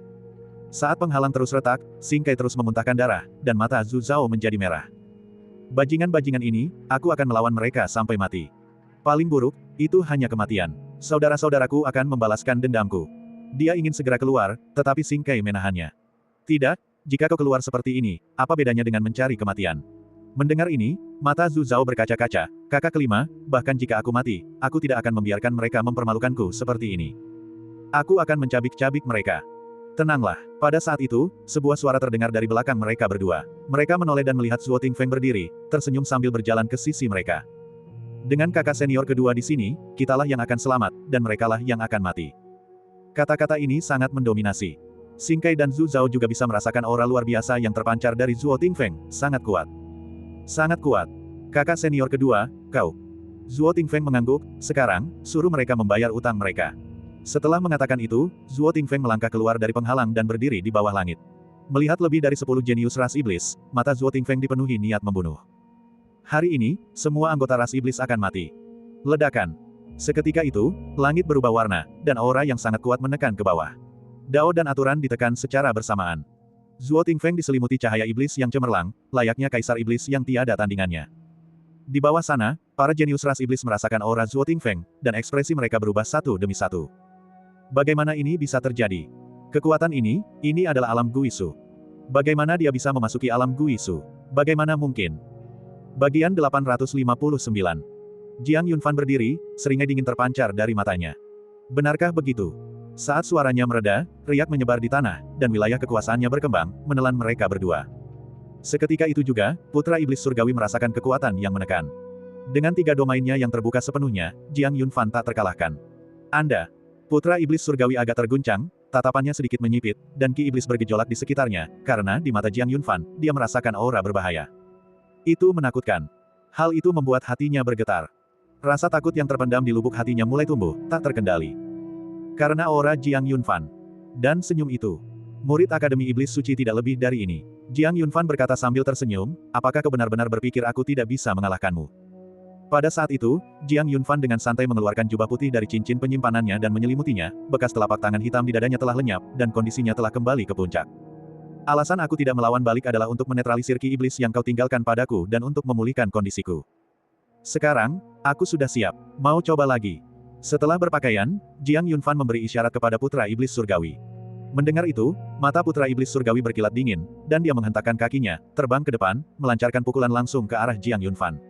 Saat penghalang terus retak, Singkai terus memuntahkan darah, dan mata Zhu Zhao menjadi merah. Bajingan-bajingan ini, aku akan melawan mereka sampai mati. Paling buruk, itu hanya kematian. Saudara-saudaraku akan membalaskan dendamku. Dia ingin segera keluar, tetapi Singkai menahannya. Tidak, jika kau keluar seperti ini, apa bedanya dengan mencari kematian? Mendengar ini, mata Zhu Zhao berkaca-kaca, kakak kelima, bahkan jika aku mati, aku tidak akan membiarkan mereka mempermalukanku seperti ini. Aku akan mencabik-cabik mereka. Tenanglah. Pada saat itu, sebuah suara terdengar dari belakang mereka berdua. Mereka menoleh dan melihat Zuo Tingfeng berdiri, tersenyum sambil berjalan ke sisi mereka. Dengan kakak senior kedua di sini, kitalah yang akan selamat, dan merekalah yang akan mati. Kata-kata ini sangat mendominasi. Singkai dan Zhu Zhao juga bisa merasakan aura luar biasa yang terpancar dari Zuo Tingfeng, sangat kuat. Sangat kuat. Kakak senior kedua, kau. Zuo Tingfeng mengangguk, sekarang, suruh mereka membayar utang mereka. Setelah mengatakan itu, Zuo Tingfeng melangkah keluar dari penghalang dan berdiri di bawah langit. Melihat lebih dari 10 jenius ras iblis, mata Zuo Tingfeng dipenuhi niat membunuh. Hari ini, semua anggota ras iblis akan mati. Ledakan. Seketika itu, langit berubah warna, dan aura yang sangat kuat menekan ke bawah. Dao dan aturan ditekan secara bersamaan. Zuo Tingfeng diselimuti cahaya iblis yang cemerlang, layaknya kaisar iblis yang tiada tandingannya. Di bawah sana, para jenius ras iblis merasakan aura Zuo Tingfeng, dan ekspresi mereka berubah satu demi satu. Bagaimana ini bisa terjadi? Kekuatan ini adalah alam Guisu. Bagaimana dia bisa memasuki alam Guisu? Bagaimana mungkin? Bagian 859. Jiang Yunfan berdiri, seringai dingin terpancar dari matanya. Benarkah begitu? Saat suaranya mereda, riak menyebar di tanah, dan wilayah kekuasaannya berkembang, menelan mereka berdua. Seketika itu juga, Putra Iblis Surgawi merasakan kekuatan yang menekan. Dengan 3 domainnya yang terbuka sepenuhnya, Jiang Yunfan tak terkalahkan. Anda, Putra Iblis Surgawi agak terguncang, tatapannya sedikit menyipit, dan ki iblis bergejolak di sekitarnya, karena di mata Jiang Yunfan, dia merasakan aura berbahaya. Itu menakutkan. Hal itu membuat hatinya bergetar. Rasa takut yang terpendam di lubuk hatinya mulai tumbuh, tak terkendali. Karena aura Jiang Yunfan. Dan senyum itu. Murid Akademi Iblis Suci tidak lebih dari ini. Jiang Yunfan berkata sambil tersenyum, apakah kau benar-benar berpikir aku tidak bisa mengalahkanmu? Pada saat itu, Jiang Yunfan dengan santai mengeluarkan jubah putih dari cincin penyimpanannya dan menyelimutinya, bekas telapak tangan hitam di dadanya telah lenyap, dan kondisinya telah kembali ke puncak. Alasan aku tidak melawan balik adalah untuk menetralisir ki iblis yang kau tinggalkan padaku dan untuk memulihkan kondisiku. Sekarang, aku sudah siap. Mau coba lagi? Setelah berpakaian, Jiang Yunfan memberi isyarat kepada Putra Iblis Surgawi. Mendengar itu, mata Putra Iblis Surgawi berkilat dingin, dan dia menghentakkan kakinya, terbang ke depan, melancarkan pukulan langsung ke arah Jiang Yunfan.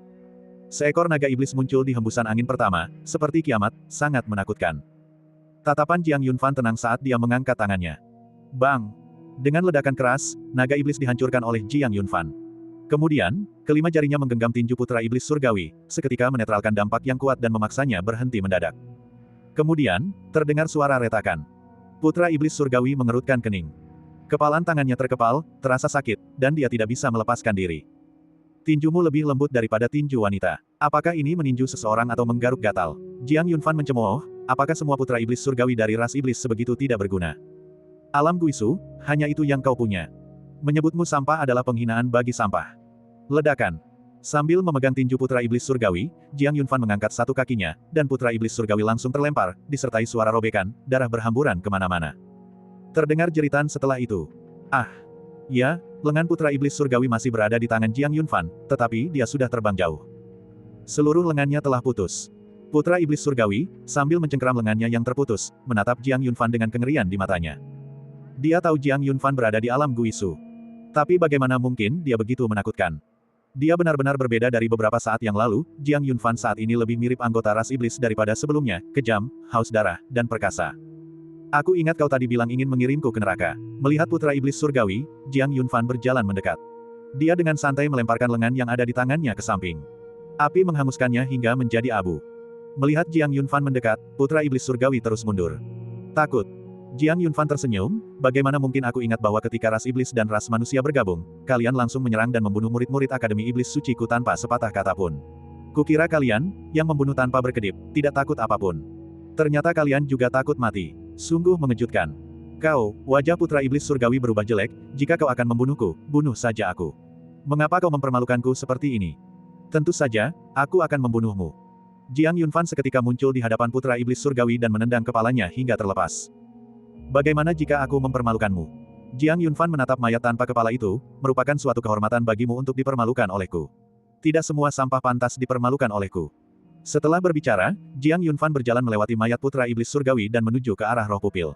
Seekor naga iblis muncul di hembusan angin pertama, seperti kiamat, sangat menakutkan. Tatapan Jiang Yunfan tenang saat dia mengangkat tangannya. Bang! Dengan ledakan keras, naga iblis dihancurkan oleh Jiang Yunfan. Kemudian, kelima jarinya menggenggam tinju Putra Iblis Surgawi, seketika menetralkan dampak yang kuat dan memaksanya berhenti mendadak. Kemudian, terdengar suara retakan. Putra Iblis Surgawi mengerutkan kening. Kepalan tangannya terkepal, terasa sakit, dan dia tidak bisa melepaskan diri. Tinjumu lebih lembut daripada tinju wanita. Apakah ini meninju seseorang atau menggaruk gatal? Jiang Yunfan mencemooh, apakah semua Putra Iblis Surgawi dari ras iblis sebegitu tidak berguna? Alam Guisu, hanya itu yang kau punya. Menyebutmu sampah adalah penghinaan bagi sampah. Ledakan. Sambil memegang tinju Putra Iblis Surgawi, Jiang Yunfan mengangkat satu kakinya, dan Putra Iblis Surgawi langsung terlempar, disertai suara robekan, darah berhamburan kemana-mana. Terdengar jeritan setelah itu. Ah! Ya, lengan Putra Iblis Surgawi masih berada di tangan Jiang Yunfan, tetapi dia sudah terbang jauh. Seluruh lengannya telah putus. Putra Iblis Surgawi, sambil mencengkeram lengannya yang terputus, menatap Jiang Yunfan dengan kengerian di matanya. Dia tahu Jiang Yunfan berada di alam Guisu. Tapi bagaimana mungkin dia begitu menakutkan? Dia benar-benar berbeda dari beberapa saat yang lalu, Jiang Yunfan saat ini lebih mirip anggota ras iblis daripada sebelumnya, kejam, haus darah, dan perkasa. Aku ingat kau tadi bilang ingin mengirimku ke neraka. Melihat Putra Iblis Surgawi, Jiang Yunfan berjalan mendekat. Dia dengan santai melemparkan lengan yang ada di tangannya ke samping. Api menghanguskannya hingga menjadi abu. Melihat Jiang Yunfan mendekat, Putra Iblis Surgawi terus mundur. Takut. Jiang Yunfan tersenyum, bagaimana mungkin aku ingat bahwa ketika ras iblis dan ras manusia bergabung, kalian langsung menyerang dan membunuh murid-murid Akademi Iblis Suciku tanpa sepatah kata pun. Kukira kalian, yang membunuh tanpa berkedip, tidak takut apapun. Ternyata kalian juga takut mati. Sungguh mengejutkan. Kau, wajah Putra Iblis Surgawi berubah jelek, jika kau akan membunuhku, bunuh saja aku. Mengapa kau mempermalukanku seperti ini? Tentu saja, aku akan membunuhmu. Jiang Yunfan seketika muncul di hadapan Putra Iblis Surgawi dan menendang kepalanya hingga terlepas. Bagaimana jika aku mempermalukanmu? Jiang Yunfan menatap mayat tanpa kepala itu, merupakan suatu kehormatan bagimu untuk dipermalukan olehku. Tidak semua sampah pantas dipermalukan olehku. Setelah berbicara, Jiang Yunfan berjalan melewati mayat Putra Iblis Surgawi dan menuju ke arah roh pupil.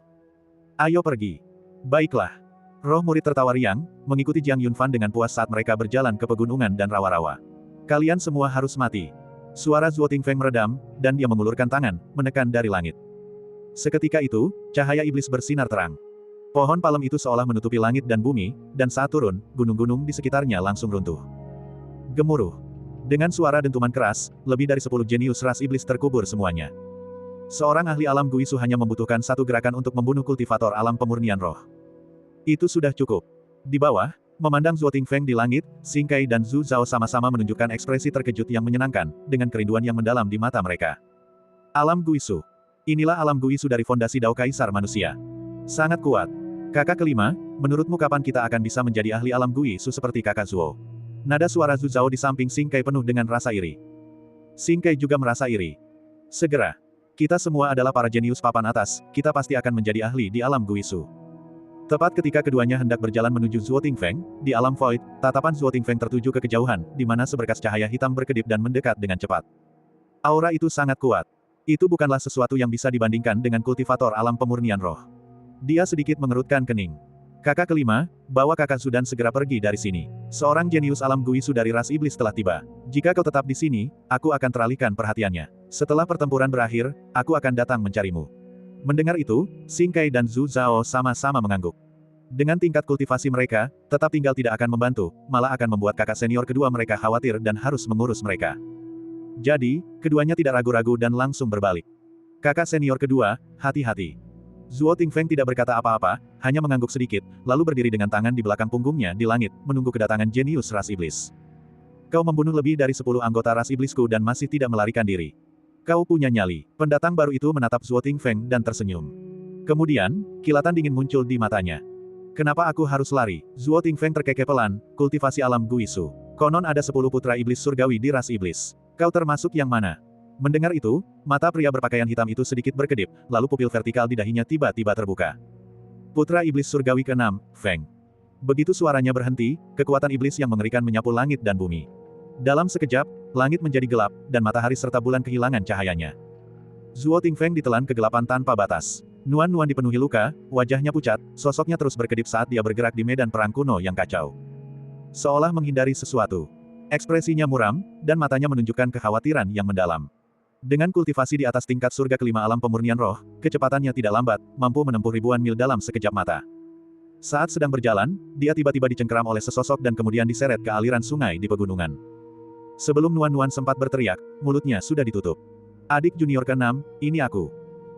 Ayo pergi. Baiklah. Roh murid tertawa riang, mengikuti Jiang Yunfan dengan puas saat mereka berjalan ke pegunungan dan rawa-rawa. Kalian semua harus mati. Suara Zuo Tingfeng meredam, dan dia mengulurkan tangan, menekan dari langit. Seketika itu, cahaya iblis bersinar terang. Pohon palem itu seolah menutupi langit dan bumi, dan saat turun, gunung-gunung di sekitarnya langsung runtuh. Gemuruh. Dengan suara dentuman keras, lebih dari 10 jenius ras iblis terkubur semuanya. Seorang ahli alam Guisu hanya membutuhkan satu gerakan untuk membunuh kultivator alam pemurnian roh. Itu sudah cukup. Di bawah, memandang Zuo Tingfeng di langit, Xing Kai dan Zhu Zhao sama-sama menunjukkan ekspresi terkejut yang menyenangkan, dengan kerinduan yang mendalam di mata mereka. Alam Guisu. Inilah alam Guisu dari fondasi Dao Kaisar Manusia. Sangat kuat. Kakak kelima, menurutmu kapan kita akan bisa menjadi ahli alam Guisu seperti kakak Zuo? Nada suara Zhu Zhao di samping Xing Kai penuh dengan rasa iri. Xing Kai juga merasa iri. Segera. Kita semua adalah para jenius papan atas, kita pasti akan menjadi ahli di alam Guisu. Tepat ketika keduanya hendak berjalan menuju Zuo Tingfeng, di alam Void, tatapan Zuo Tingfeng tertuju ke kejauhan, di mana seberkas cahaya hitam berkedip dan mendekat dengan cepat. Aura itu sangat kuat. Itu bukanlah sesuatu yang bisa dibandingkan dengan kultivator alam pemurnian roh. Dia sedikit mengerutkan kening. Kakak kelima, bawa kakak Zudan segera pergi dari sini. Seorang jenius alam Guisu dari ras iblis telah tiba. Jika kau tetap di sini, aku akan teralihkan perhatiannya. Setelah pertempuran berakhir, aku akan datang mencarimu. Mendengar itu, Xing Kai dan Zhu Zhao sama-sama mengangguk. Dengan tingkat kultivasi mereka, tetap tinggal tidak akan membantu, malah akan membuat kakak senior kedua mereka khawatir dan harus mengurus mereka. Jadi, keduanya tidak ragu-ragu dan langsung berbalik. Kakak senior kedua, hati-hati. Zuo Tingfeng tidak berkata apa-apa, hanya mengangguk sedikit, lalu berdiri dengan tangan di belakang punggungnya di langit, menunggu kedatangan jenius ras iblis. Kau membunuh lebih dari 10 anggota ras iblisku dan masih tidak melarikan diri. Kau punya nyali. Pendatang baru itu menatap Zuo Tingfeng dan tersenyum. Kemudian, kilatan dingin muncul di matanya. Kenapa aku harus lari? Zuo Tingfeng terkekeh pelan, kultivasi alam Guisu. Konon ada 10 putra iblis surgawi di ras iblis. Kau termasuk yang mana? Mendengar itu, mata pria berpakaian hitam itu sedikit berkedip, lalu pupil vertikal di dahinya tiba-tiba terbuka. Putra iblis surgawi ke-6, Feng. Begitu suaranya berhenti, kekuatan iblis yang mengerikan menyapu langit dan bumi. Dalam sekejap, langit menjadi gelap, dan matahari serta bulan kehilangan cahayanya. Zuo Tingfeng ditelan kegelapan tanpa batas. Nuan-nuan dipenuhi luka, wajahnya pucat, sosoknya terus berkedip saat dia bergerak di medan perang kuno yang kacau. Seolah menghindari sesuatu. Ekspresinya muram, dan matanya menunjukkan kekhawatiran yang mendalam. Dengan kultivasi di atas tingkat surga kelima alam pemurnian roh, kecepatannya tidak lambat, mampu menempuh ribuan mil dalam sekejap mata. Saat sedang berjalan, dia tiba-tiba dicengkeram oleh sesosok dan kemudian diseret ke aliran sungai di pegunungan. Sebelum Nuan-nuan sempat berteriak, mulutnya sudah ditutup. Adik junior ke-6, ini aku.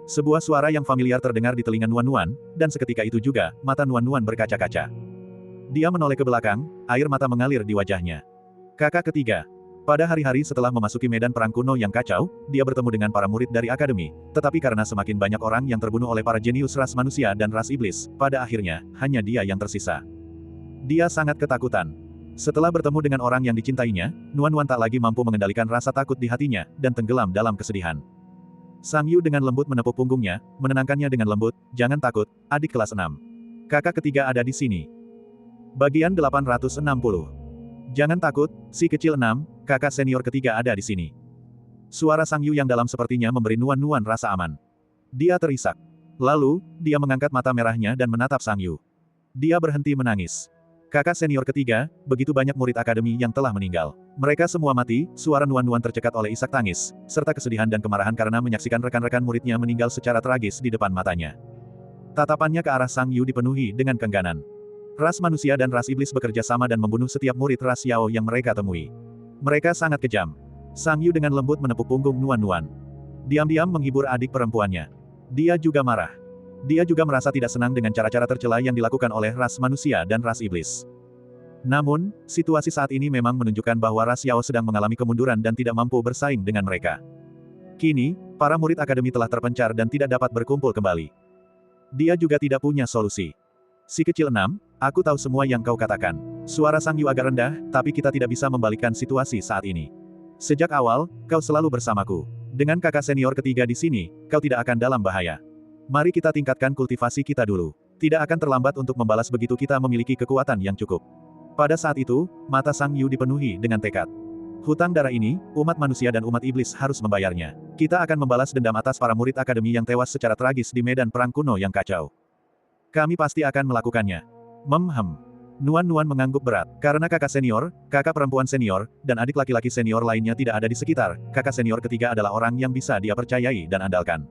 Sebuah suara yang familiar terdengar di telinga Nuan-nuan, dan seketika itu juga, mata Nuan-nuan berkaca-kaca. Dia menoleh ke belakang, air mata mengalir di wajahnya. Kakak ketiga. Pada hari-hari setelah memasuki medan perang kuno yang kacau, dia bertemu dengan para murid dari akademi, tetapi karena semakin banyak orang yang terbunuh oleh para jenius ras manusia dan ras iblis, pada akhirnya, hanya dia yang tersisa. Dia sangat ketakutan. Setelah bertemu dengan orang yang dicintainya, Nuan-nuan tak lagi mampu mengendalikan rasa takut di hatinya, dan tenggelam dalam kesedihan. Sang Yu dengan lembut menepuk punggungnya, menenangkannya dengan lembut, jangan takut, adik kelas 6. Kakak ketiga ada di sini. Bagian 860. Jangan takut, si kecil 6, kakak senior ketiga ada di sini. Suara Sang Yu yang dalam sepertinya memberi Nuan-nuan rasa aman. Dia terisak. Lalu, dia mengangkat mata merahnya dan menatap Sang Yu. Dia berhenti menangis. Kakak senior ketiga, begitu banyak murid akademi yang telah meninggal. Mereka semua mati, suara Nuan-nuan tercekat oleh isak tangis, serta kesedihan dan kemarahan karena menyaksikan rekan-rekan muridnya meninggal secara tragis di depan matanya. Tatapannya ke arah Sang Yu dipenuhi dengan keengganan. Ras manusia dan ras iblis bekerja sama dan membunuh setiap murid ras Yao yang mereka temui. Mereka sangat kejam. Sang Yu dengan lembut menepuk punggung Nuan-nuan. Diam-diam menghibur adik perempuannya. Dia juga marah. Dia juga merasa tidak senang dengan cara-cara tercela yang dilakukan oleh ras manusia dan ras iblis. Namun, situasi saat ini memang menunjukkan bahwa ras Yao sedang mengalami kemunduran dan tidak mampu bersaing dengan mereka. Kini, para murid akademi telah terpencar dan tidak dapat berkumpul kembali. Dia juga tidak punya solusi. Si kecil 6, aku tahu semua yang kau katakan. Suara Sang Yu agak rendah, tapi kita tidak bisa membalikkan situasi saat ini. Sejak awal, kau selalu bersamaku. Dengan kakak senior ketiga di sini, kau tidak akan dalam bahaya. Mari kita tingkatkan kultivasi kita dulu. Tidak akan terlambat untuk membalas begitu kita memiliki kekuatan yang cukup. Pada saat itu, mata Sang Yu dipenuhi dengan tekad. Hutang darah ini, umat manusia dan umat iblis harus membayarnya. Kita akan membalas dendam atas para murid akademi yang tewas secara tragis di medan perang kuno yang kacau. Kami pasti akan melakukannya. Nuan-nuan mengangguk berat. Karena kakak senior, kakak perempuan senior, dan adik laki-laki senior lainnya tidak ada di sekitar, kakak senior ketiga adalah orang yang bisa dia percayai dan andalkan.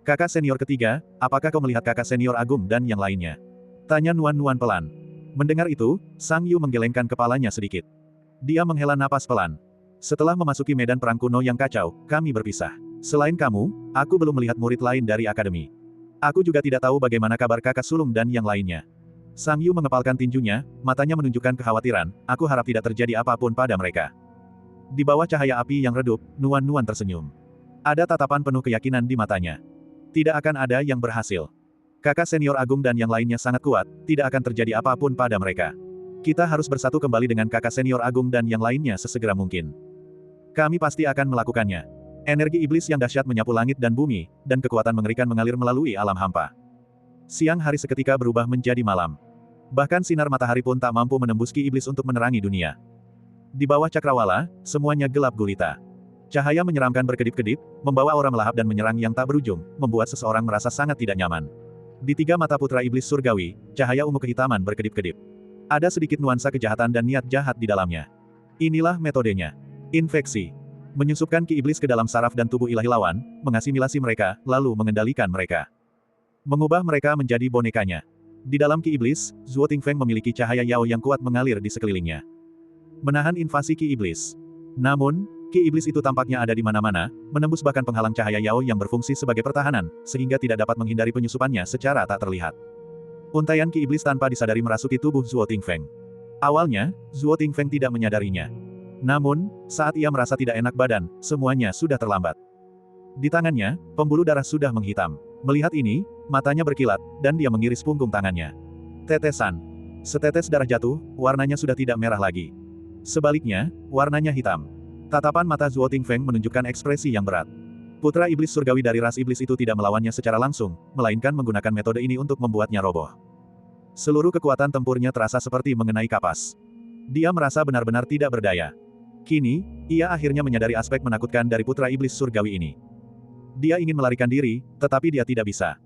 Kakak senior ketiga, apakah kau melihat kakak senior Agung dan yang lainnya? Tanya Nuan-nuan pelan. Mendengar itu, Sang Yu menggelengkan kepalanya sedikit. Dia menghela napas pelan. Setelah memasuki medan perang kuno yang kacau, kami berpisah. Selain kamu, aku belum melihat murid lain dari akademi. Aku juga tidak tahu bagaimana kabar kakak sulung dan yang lainnya. Sang Yu mengepalkan tinjunya, matanya menunjukkan kekhawatiran, aku harap tidak terjadi apapun pada mereka. Di bawah cahaya api yang redup, Nuan-nuan tersenyum. Ada tatapan penuh keyakinan di matanya. Tidak akan ada yang berhasil. Kakak senior Agung dan yang lainnya sangat kuat, tidak akan terjadi apapun pada mereka. Kita harus bersatu kembali dengan kakak senior Agung dan yang lainnya sesegera mungkin. Kami pasti akan melakukannya. Energi iblis yang dahsyat menyapu langit dan bumi, dan kekuatan mengerikan mengalir melalui alam hampa. Siang hari seketika berubah menjadi malam. Bahkan sinar matahari pun tak mampu menembus ki iblis untuk menerangi dunia. Di bawah cakrawala, semuanya gelap gulita. Cahaya menyeramkan berkedip-kedip, membawa aura melahap dan menyerang yang tak berujung, membuat seseorang merasa sangat tidak nyaman. Di tiga mata putra iblis surgawi, cahaya ungu kehitaman berkedip-kedip. Ada sedikit nuansa kejahatan dan niat jahat di dalamnya. Inilah metodenya. Infeksi. Menyusupkan ki iblis ke dalam saraf dan tubuh ilahi lawan, mengasimilasi mereka, lalu mengendalikan mereka. Mengubah mereka menjadi bonekanya. Di dalam ki iblis, Zuo Tingfeng memiliki cahaya Yao yang kuat mengalir di sekelilingnya. Menahan invasi ki iblis. Namun, ki iblis itu tampaknya ada di mana-mana, menembus bahkan penghalang cahaya Yao yang berfungsi sebagai pertahanan, sehingga tidak dapat menghindari penyusupannya secara tak terlihat. Untaian ki iblis tanpa disadari merasuki tubuh Zuo Tingfeng. Awalnya, Zuo Tingfeng tidak menyadarinya. Namun, saat ia merasa tidak enak badan, semuanya sudah terlambat. Di tangannya, pembuluh darah sudah menghitam. Melihat ini, matanya berkilat, dan dia mengiris punggung tangannya. Tetesan. Setetes darah jatuh, warnanya sudah tidak merah lagi. Sebaliknya, warnanya hitam. Tatapan mata Zuo Tingfeng menunjukkan ekspresi yang berat. Putra iblis surgawi dari ras iblis itu tidak melawannya secara langsung, melainkan menggunakan metode ini untuk membuatnya roboh. Seluruh kekuatan tempurnya terasa seperti mengenai kapas. Dia merasa benar-benar tidak berdaya. Kini, ia akhirnya menyadari aspek menakutkan dari putra iblis surgawi ini. Dia ingin melarikan diri, tetapi dia tidak bisa.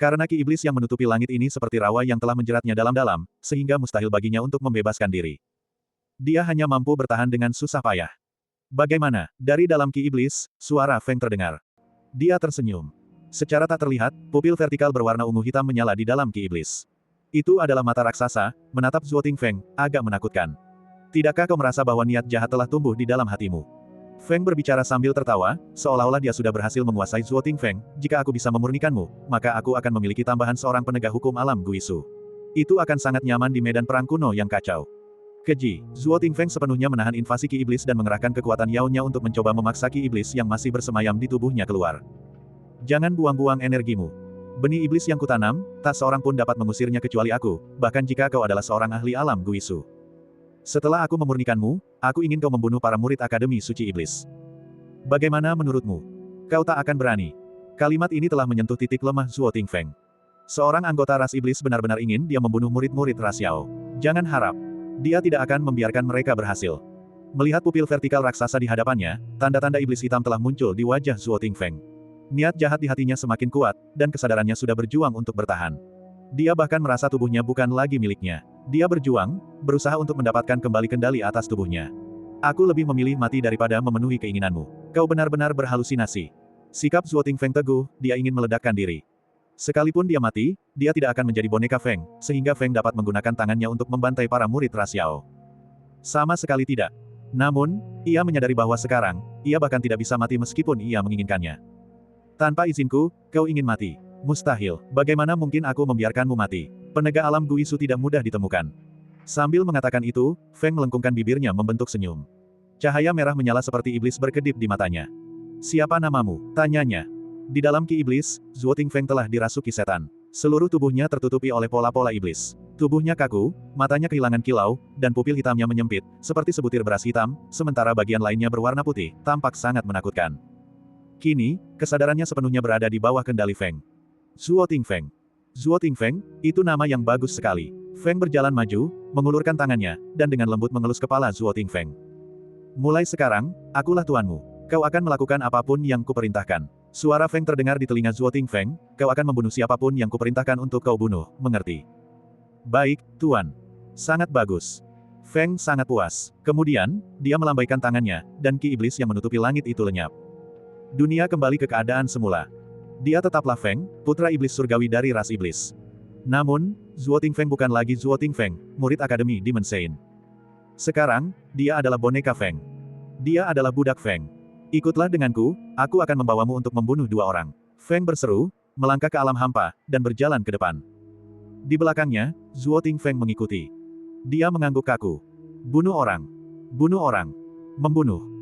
Karena ki iblis yang menutupi langit ini seperti rawa yang telah menjeratnya dalam-dalam, sehingga mustahil baginya untuk membebaskan diri. Dia hanya mampu bertahan dengan susah payah. Bagaimana? Dari dalam ki iblis, suara Feng terdengar. Dia tersenyum. Secara tak terlihat, pupil vertikal berwarna ungu hitam menyala di dalam ki iblis. Itu adalah mata raksasa, menatap Zuo Tingfeng, agak menakutkan. Tidakkah kau merasa bahwa niat jahat telah tumbuh di dalam hatimu? Feng berbicara sambil tertawa, seolah-olah dia sudah berhasil menguasai Zuo Tingfeng. Jika aku bisa memurnikanmu, maka aku akan memiliki tambahan seorang penegak hukum alam Guisu. Itu akan sangat nyaman di medan perang kuno yang kacau. Keji, Zuo Tingfeng sepenuhnya menahan invasi ki iblis dan mengerahkan kekuatan Yao-nya untuk mencoba memaksa ki iblis yang masih bersemayam di tubuhnya keluar. Jangan buang-buang energimu. Benih iblis yang kutanam, tak seorang pun dapat mengusirnya kecuali aku, bahkan jika kau adalah seorang ahli alam Guisu. Setelah aku memurnikanmu, aku ingin kau membunuh para murid Akademi Suci Iblis. Bagaimana menurutmu? Kau tak akan berani. Kalimat ini telah menyentuh titik lemah Zuo Tingfeng. Seorang anggota ras iblis benar-benar ingin dia membunuh murid-murid ras Yao. Jangan harap. Dia tidak akan membiarkan mereka berhasil. Melihat pupil vertikal raksasa di hadapannya, tanda-tanda iblis hitam telah muncul di wajah Zuo Tingfeng. Niat jahat di hatinya semakin kuat, dan kesadarannya sudah berjuang untuk bertahan. Dia bahkan merasa tubuhnya bukan lagi miliknya. Dia berjuang, berusaha untuk mendapatkan kembali kendali atas tubuhnya. Aku lebih memilih mati daripada memenuhi keinginanmu. Kau benar-benar berhalusinasi. Sikap Zuo Tingfeng teguh, dia ingin meledakkan diri. Sekalipun dia mati, dia tidak akan menjadi boneka Feng, sehingga Feng dapat menggunakan tangannya untuk membantai para murid ras Yao. Sama sekali tidak. Namun, ia menyadari bahwa sekarang, ia bahkan tidak bisa mati meskipun ia menginginkannya. Tanpa izinku, kau ingin mati. Mustahil. Bagaimana mungkin aku membiarkanmu mati? Penegak alam Guisu tidak mudah ditemukan. Sambil mengatakan itu, Feng melengkungkan bibirnya membentuk senyum. Cahaya merah menyala seperti iblis berkedip di matanya. Siapa namamu? Tanyanya. Di dalam ki iblis, Zuo Tingfeng telah dirasuki setan. Seluruh tubuhnya tertutupi oleh pola-pola iblis. Tubuhnya kaku, matanya kehilangan kilau, dan pupil hitamnya menyempit, seperti sebutir beras hitam, sementara bagian lainnya berwarna putih, tampak sangat menakutkan. Kini, kesadarannya sepenuhnya berada di bawah kendali Feng. Zuo Tingfeng. Zuo Tingfeng, itu nama yang bagus sekali. Feng berjalan maju, mengulurkan tangannya, dan dengan lembut mengelus kepala Zuo Tingfeng. Mulai sekarang, akulah tuanmu. Kau akan melakukan apapun yang kuperintahkan. Suara Feng terdengar di telinga Zuo Tingfeng, kau akan membunuh siapapun yang kuperintahkan untuk kau bunuh, mengerti? Baik, Tuan. Sangat bagus. Feng sangat puas. Kemudian, dia melambaikan tangannya, dan ki iblis yang menutupi langit itu lenyap. Dunia kembali ke keadaan semula. Dia tetaplah Feng, putra iblis surgawi dari ras iblis. Namun, Zuo Tingfeng bukan lagi Zuo Tingfeng, murid Akademi Demon Sein. Sekarang, dia adalah boneka Feng. Dia adalah budak Feng. Ikutlah denganku, aku akan membawamu untuk membunuh dua orang. Feng berseru, melangkah ke alam hampa, dan berjalan ke depan. Di belakangnya, Zuo Tingfeng mengikuti. Dia mengangguk kaku. Bunuh orang. Bunuh orang. Membunuh.